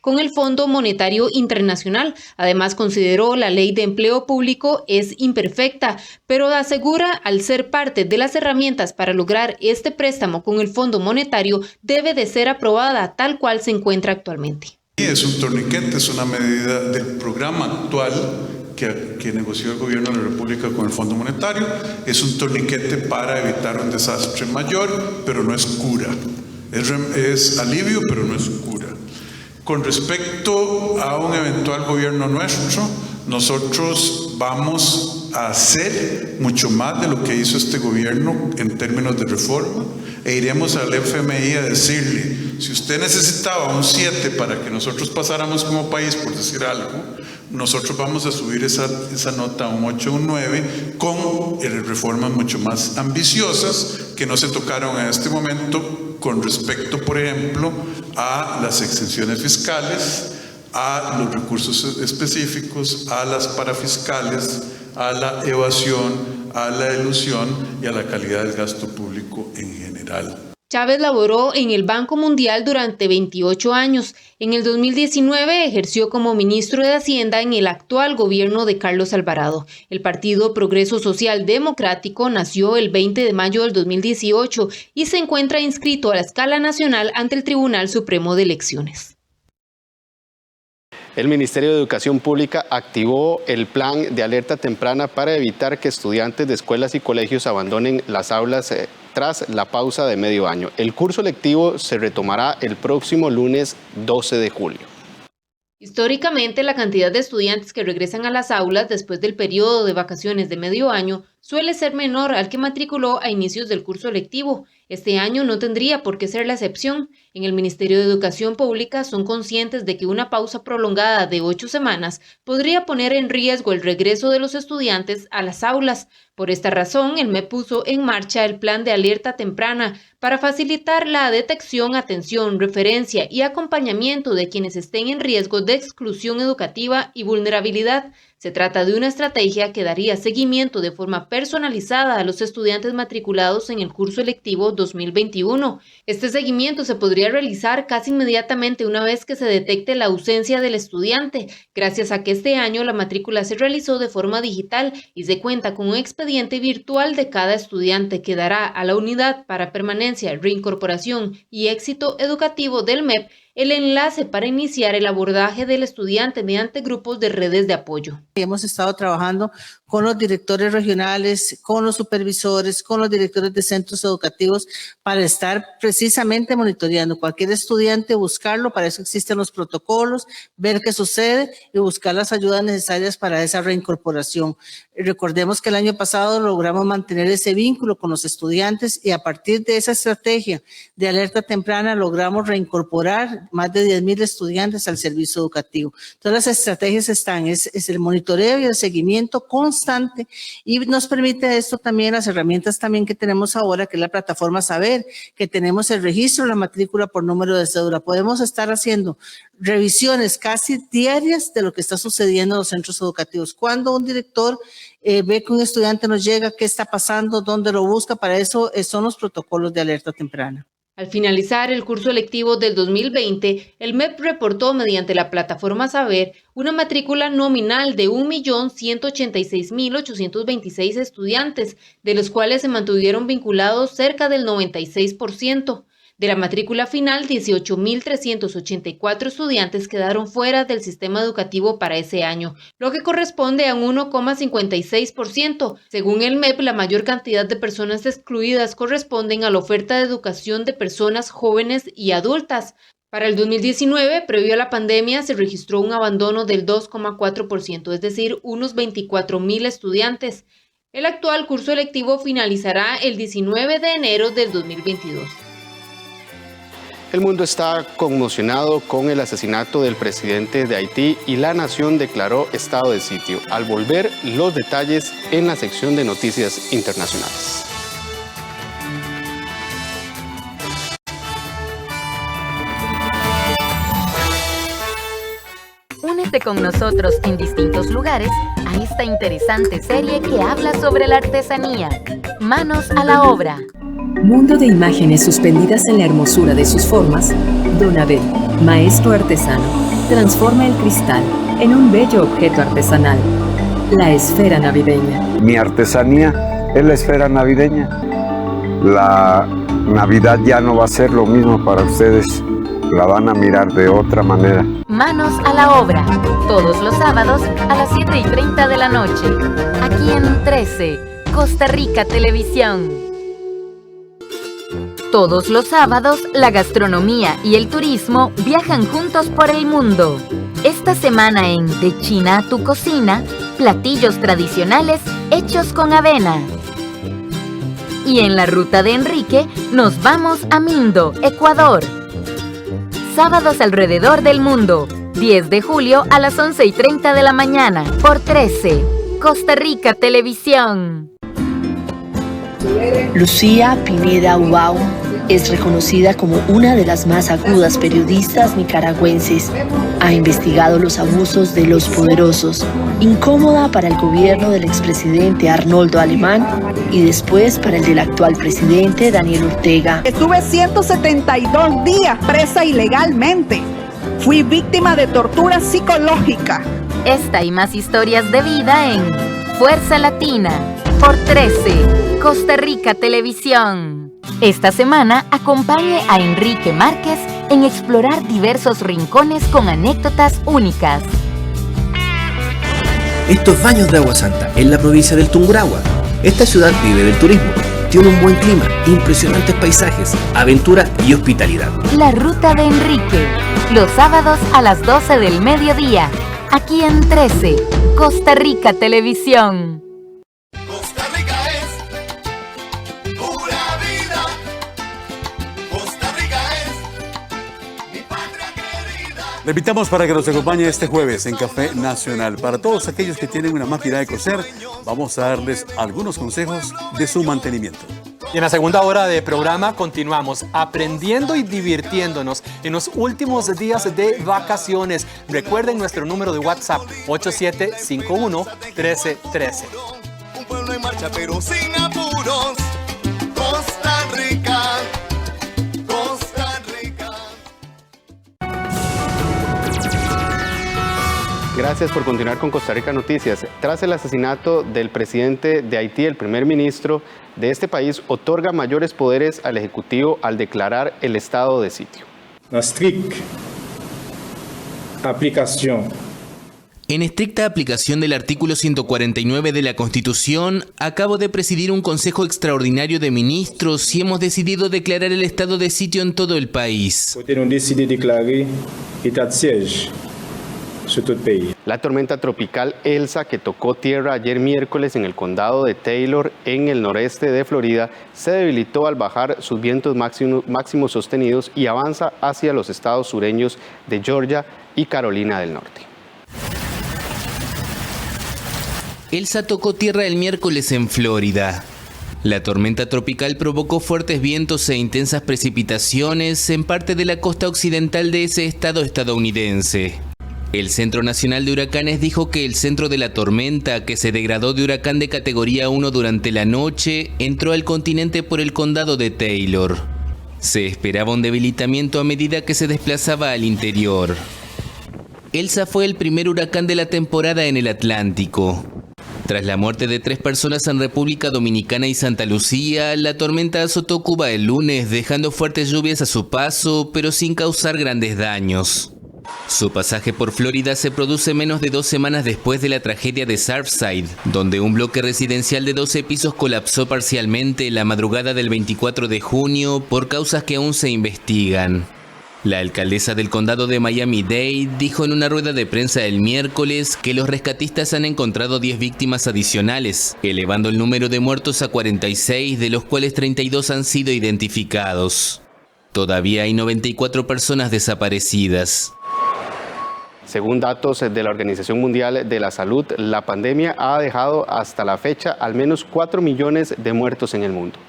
Speaker 6: con el Fondo Monetario Internacional. Además, consideró la ley de empleo público es imperfecta, pero asegura al ser parte de las herramientas para lograr este préstamo con el Fondo Monetario debe de ser aprobada tal cual se encuentra actualmente.
Speaker 7: Es un torniquete, es una medida del programa actual que negoció el gobierno de la República con el Fondo Monetario. Es un torniquete para evitar un desastre mayor, pero no es cura. Es alivio, pero no es cura. Con respecto a un eventual gobierno nuestro, nosotros vamos a hacer mucho más de lo que hizo este gobierno en términos de reforma e iremos al FMI a decirle, si usted necesitaba un 7 para que nosotros pasáramos como país, por decir algo, nosotros vamos a subir esa nota a un 8 o un 9 con reformas mucho más ambiciosas que no se tocaron en este momento con respecto, por ejemplo, a las exenciones fiscales, a los recursos específicos, a las parafiscales, a la evasión, a la elusión y a la calidad del gasto público en general.
Speaker 6: Chávez laboró en el Banco Mundial durante 28 años. En el 2019 ejerció como ministro de Hacienda en el actual gobierno de Carlos Alvarado. El Partido Progreso Social Democrático nació el 20 de mayo del 2018 y se encuentra inscrito a la escala nacional ante el Tribunal Supremo de Elecciones.
Speaker 2: El Ministerio de Educación Pública activó el plan de alerta temprana para evitar que estudiantes de escuelas y colegios abandonen las aulas tras la pausa de medio año. El curso lectivo se retomará el próximo lunes 12 de julio.
Speaker 6: Históricamente, la cantidad de estudiantes que regresan a las aulas después del periodo de vacaciones de medio año suele ser menor al que matriculó a inicios del curso lectivo. Este año no tendría por qué ser la excepción. En el Ministerio de Educación Pública son conscientes de que una pausa prolongada de 8 semanas podría poner en riesgo el regreso de los estudiantes a las aulas. Por esta razón, el MEP puso en marcha el plan de alerta temprana para facilitar la detección, atención, referencia y acompañamiento de quienes estén en riesgo de exclusión educativa y vulnerabilidad. Se trata de una estrategia que daría seguimiento de forma personalizada a los estudiantes matriculados en el curso electivo 2021. Este seguimiento se podría realizar casi inmediatamente una vez que se detecte la ausencia del estudiante, gracias a que este año la matrícula se realizó de forma digital y se cuenta con un expediente virtual de cada estudiante que dará a la Unidad para Permanencia, Reincorporación y Éxito Educativo del MEP el enlace para iniciar el abordaje del estudiante mediante grupos de redes de apoyo.
Speaker 8: Hemos estado trabajando con los directores regionales, con los supervisores, con los directores de centros educativos para estar precisamente monitoreando cualquier estudiante, buscarlo, para eso existen los protocolos, ver qué sucede y buscar las ayudas necesarias para esa reincorporación. Recordemos que el año pasado logramos mantener ese vínculo con los estudiantes y a partir de esa estrategia de alerta temprana logramos reincorporar más de 10,000 estudiantes al servicio educativo. Todas las estrategias están, es el monitoreo y el seguimiento constante y nos permite esto también las herramientas también que tenemos ahora, que es la plataforma Saber, que tenemos el registro de la matrícula por número de cédula. Podemos estar haciendo revisiones casi diarias de lo que está sucediendo en los centros educativos. Cuando un director ve que un estudiante nos llega, qué está pasando, dónde lo busca, para eso son los protocolos de alerta temprana.
Speaker 6: Al finalizar el curso lectivo del 2020, el MEP reportó mediante la plataforma Saber una matrícula nominal de 1.186.826 estudiantes, de los cuales se mantuvieron vinculados cerca del 96%. De la matrícula final, 18.384 estudiantes quedaron fuera del sistema educativo para ese año, lo que corresponde a un 1,56%. Según el MEP, la mayor cantidad de personas excluidas corresponden a la oferta de educación de personas jóvenes y adultas. Para el 2019, previo a la pandemia, se registró un abandono del 2,4%, es decir, unos 24,000 estudiantes. El actual curso electivo finalizará el 19 de enero del 2022.
Speaker 2: El mundo está conmocionado con el asesinato del presidente de Haití y la nación declaró estado de sitio. Al volver, los detalles en la sección de noticias internacionales.
Speaker 5: Únete con nosotros en distintos lugares a esta interesante serie que habla sobre la artesanía. Manos a la obra.
Speaker 9: Mundo de imágenes suspendidas en la hermosura de sus formas, Don Abel, maestro artesano, transforma el cristal en un bello objeto artesanal, la esfera navideña.
Speaker 11: Mi artesanía es la esfera navideña. La Navidad ya no va a ser lo mismo para ustedes, la van a mirar de otra manera.
Speaker 5: Manos a la obra, todos los sábados a las 7:30 de la noche, aquí en 13, Costa Rica Televisión. Todos los sábados, la gastronomía y el turismo viajan juntos por el mundo. Esta semana en De China a tu cocina, platillos tradicionales hechos con avena. Y en la ruta de Enrique, nos vamos a Mindo, Ecuador. Sábados alrededor del mundo, 10 de julio a las 11:30 de la mañana, por 13, Costa Rica Televisión.
Speaker 13: Lucía Pineda Ubao es reconocida como una de las más agudas periodistas nicaragüenses. Ha investigado los abusos de los poderosos, incómoda para el gobierno del expresidente Arnoldo Alemán y después para el del actual presidente Daniel Ortega.
Speaker 14: Estuve 172 días presa ilegalmente. Fui víctima de tortura psicológica.
Speaker 5: Esta y más historias de vida en Fuerza Latina, por 13, Costa Rica Televisión. Esta semana acompañe a Enrique Márquez en explorar diversos rincones con anécdotas únicas.
Speaker 15: Estos baños de agua santa en la provincia del Tungurahua. Esta ciudad vive del turismo, tiene un buen clima, impresionantes paisajes, aventura y hospitalidad.
Speaker 5: La Ruta de Enrique, los sábados a las 12 del mediodía, aquí en 13, Costa Rica Televisión.
Speaker 16: Le invitamos para que nos acompañe este jueves en Café Nacional. Para todos aquellos que tienen una máquina de coser, vamos a darles algunos consejos de su mantenimiento.
Speaker 17: Y en la segunda hora de programa continuamos aprendiendo y divirtiéndonos en los últimos días de vacaciones. Recuerden nuestro número de WhatsApp, 8751-1313.
Speaker 18: Un pueblo en marcha pero sin apuros. Costa Rica.
Speaker 2: Gracias por continuar con Costa Rica Noticias. Tras el asesinato del presidente de Haití, el primer ministro de este país otorga mayores poderes al Ejecutivo al declarar el estado de sitio.
Speaker 23: En estricta aplicación del artículo 149 de la Constitución, acabo de presidir un Consejo Extraordinario de Ministros y hemos decidido declarar el estado de sitio en todo el país.
Speaker 2: La tormenta tropical Elsa, que tocó tierra ayer miércoles en el condado de Taylor, en el noreste de Florida, se debilitó al bajar sus vientos máximos sostenidos y avanza hacia los estados sureños de Georgia y Carolina del Norte.
Speaker 23: Elsa tocó tierra el miércoles en Florida. La tormenta tropical provocó fuertes vientos e intensas precipitaciones en parte de la costa occidental de ese estado estadounidense. El Centro Nacional de Huracanes dijo que el centro de la tormenta, que se degradó de huracán de categoría 1 durante la noche, entró al continente por el condado de Taylor. Se esperaba un debilitamiento a medida que se desplazaba al interior. Elsa fue el primer huracán de la temporada en el Atlántico. Tras la muerte de 3 personas en República Dominicana y Santa Lucía, la tormenta azotó Cuba el lunes, dejando fuertes lluvias a su paso, pero sin causar grandes daños. Su pasaje por Florida se produce menos de 2 semanas después de la tragedia de Surfside, donde un bloque residencial de 12 pisos colapsó parcialmente la madrugada del 24 de junio por causas que aún se investigan. La alcaldesa del condado de Miami-Dade dijo en una rueda de prensa el miércoles que los rescatistas han encontrado 10 víctimas adicionales, elevando el número de muertos a 46, de los cuales 32 han sido identificados. Todavía hay 94 personas desaparecidas.
Speaker 2: Según datos de la Organización Mundial de la Salud, la pandemia ha dejado hasta la fecha al menos 4 millones de muertos en el mundo.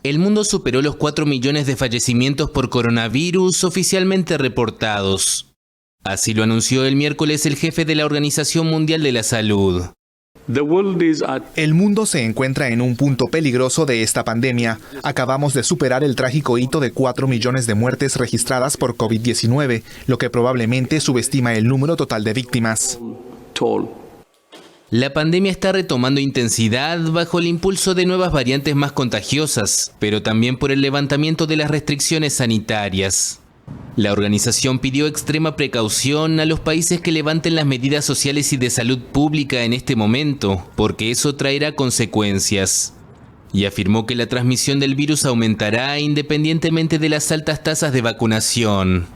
Speaker 23: El mundo superó los 4 millones de fallecimientos por coronavirus oficialmente reportados. Así lo anunció el miércoles el jefe de la Organización Mundial de la Salud.
Speaker 1: El mundo se encuentra en un punto peligroso de esta pandemia. Acabamos de superar el trágico hito de 4 millones de muertes registradas por COVID-19, lo que probablemente subestima el número total de víctimas.
Speaker 23: La pandemia está retomando intensidad bajo el impulso de nuevas variantes más contagiosas, pero también por el levantamiento de las restricciones sanitarias. La organización pidió extrema precaución a los países que levanten las medidas sociales y de salud pública en este momento, porque eso traerá consecuencias. Y afirmó que la transmisión del virus aumentará independientemente de las altas tasas de vacunación.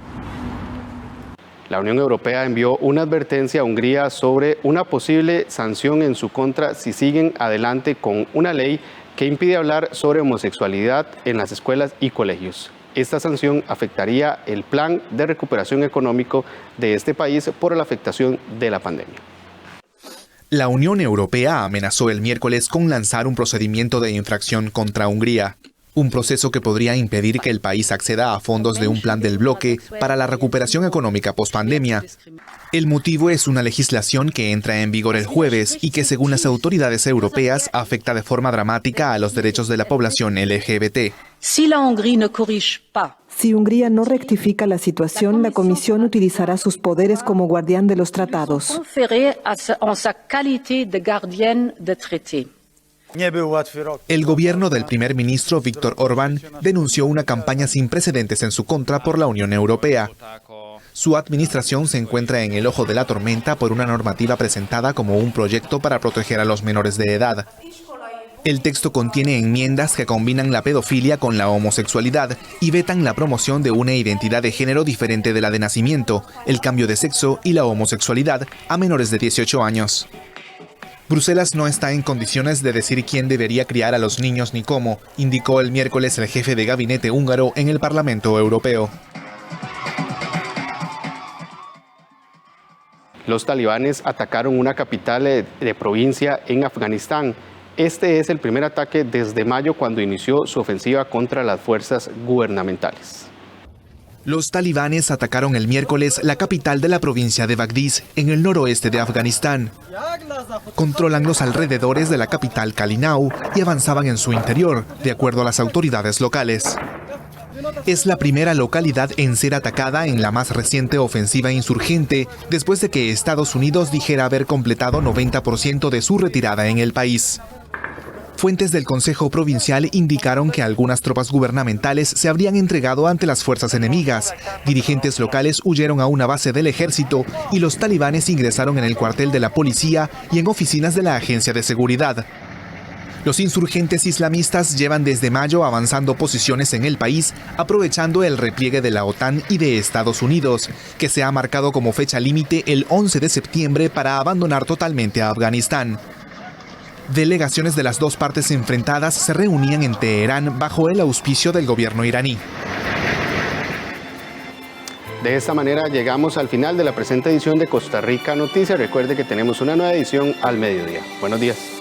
Speaker 2: La Unión Europea envió una advertencia a Hungría sobre una posible sanción en su contra si siguen adelante con una ley que impide hablar sobre homosexualidad en las escuelas y colegios. Esta sanción afectaría el plan de recuperación económico de este país por la afectación de la pandemia.
Speaker 1: La Unión Europea amenazó el miércoles con lanzar un procedimiento de infracción contra Hungría, un proceso que podría impedir que el país acceda a fondos de un plan del bloque para la recuperación económica post-pandemia. El motivo es una legislación que entra en vigor el jueves y que, según las autoridades europeas, afecta de forma dramática a los derechos de la población LGBT.
Speaker 10: Si Hungría no rectifica la situación, la Comisión utilizará sus poderes como guardián de los tratados.
Speaker 1: El gobierno del primer ministro Viktor Orbán denunció una campaña sin precedentes en su contra por la Unión Europea. Su administración se encuentra en el ojo de la tormenta por una normativa presentada como un proyecto para proteger a los menores de edad. El texto contiene enmiendas que combinan la pedofilia con la homosexualidad y vetan la promoción de una identidad de género diferente de la de nacimiento, el cambio de sexo y la homosexualidad a menores de 18 años. Bruselas no está en condiciones de decir quién debería criar a los niños ni cómo, indicó el miércoles el jefe de gabinete húngaro en el Parlamento Europeo.
Speaker 2: Los talibanes atacaron una capital de provincia en Afganistán. Este es el primer ataque desde mayo, cuando inició su ofensiva contra las fuerzas gubernamentales.
Speaker 1: Los talibanes atacaron el miércoles la capital de la provincia de Bagdís, en el noroeste de Afganistán. Controlan los alrededores de la capital Kalinau y avanzaban en su interior, de acuerdo a las autoridades locales. Es la primera localidad en ser atacada en la más reciente ofensiva insurgente, después de que Estados Unidos dijera haber completado 90% de su retirada en el país. Fuentes del Consejo Provincial indicaron que algunas tropas gubernamentales se habrían entregado ante las fuerzas enemigas. Dirigentes locales huyeron a una base del ejército y los talibanes ingresaron en el cuartel de la policía y en oficinas de la agencia de seguridad. Los insurgentes islamistas llevan desde mayo avanzando posiciones en el país, aprovechando el repliegue de la OTAN y de Estados Unidos, que se ha marcado como fecha límite el 11 de septiembre para abandonar totalmente a Afganistán. Delegaciones de las dos partes enfrentadas se reunían en Teherán bajo el auspicio del gobierno iraní.
Speaker 2: De esta manera llegamos al final de la presente edición de Costa Rica Noticias. Recuerde que tenemos una nueva edición al mediodía. Buenos días.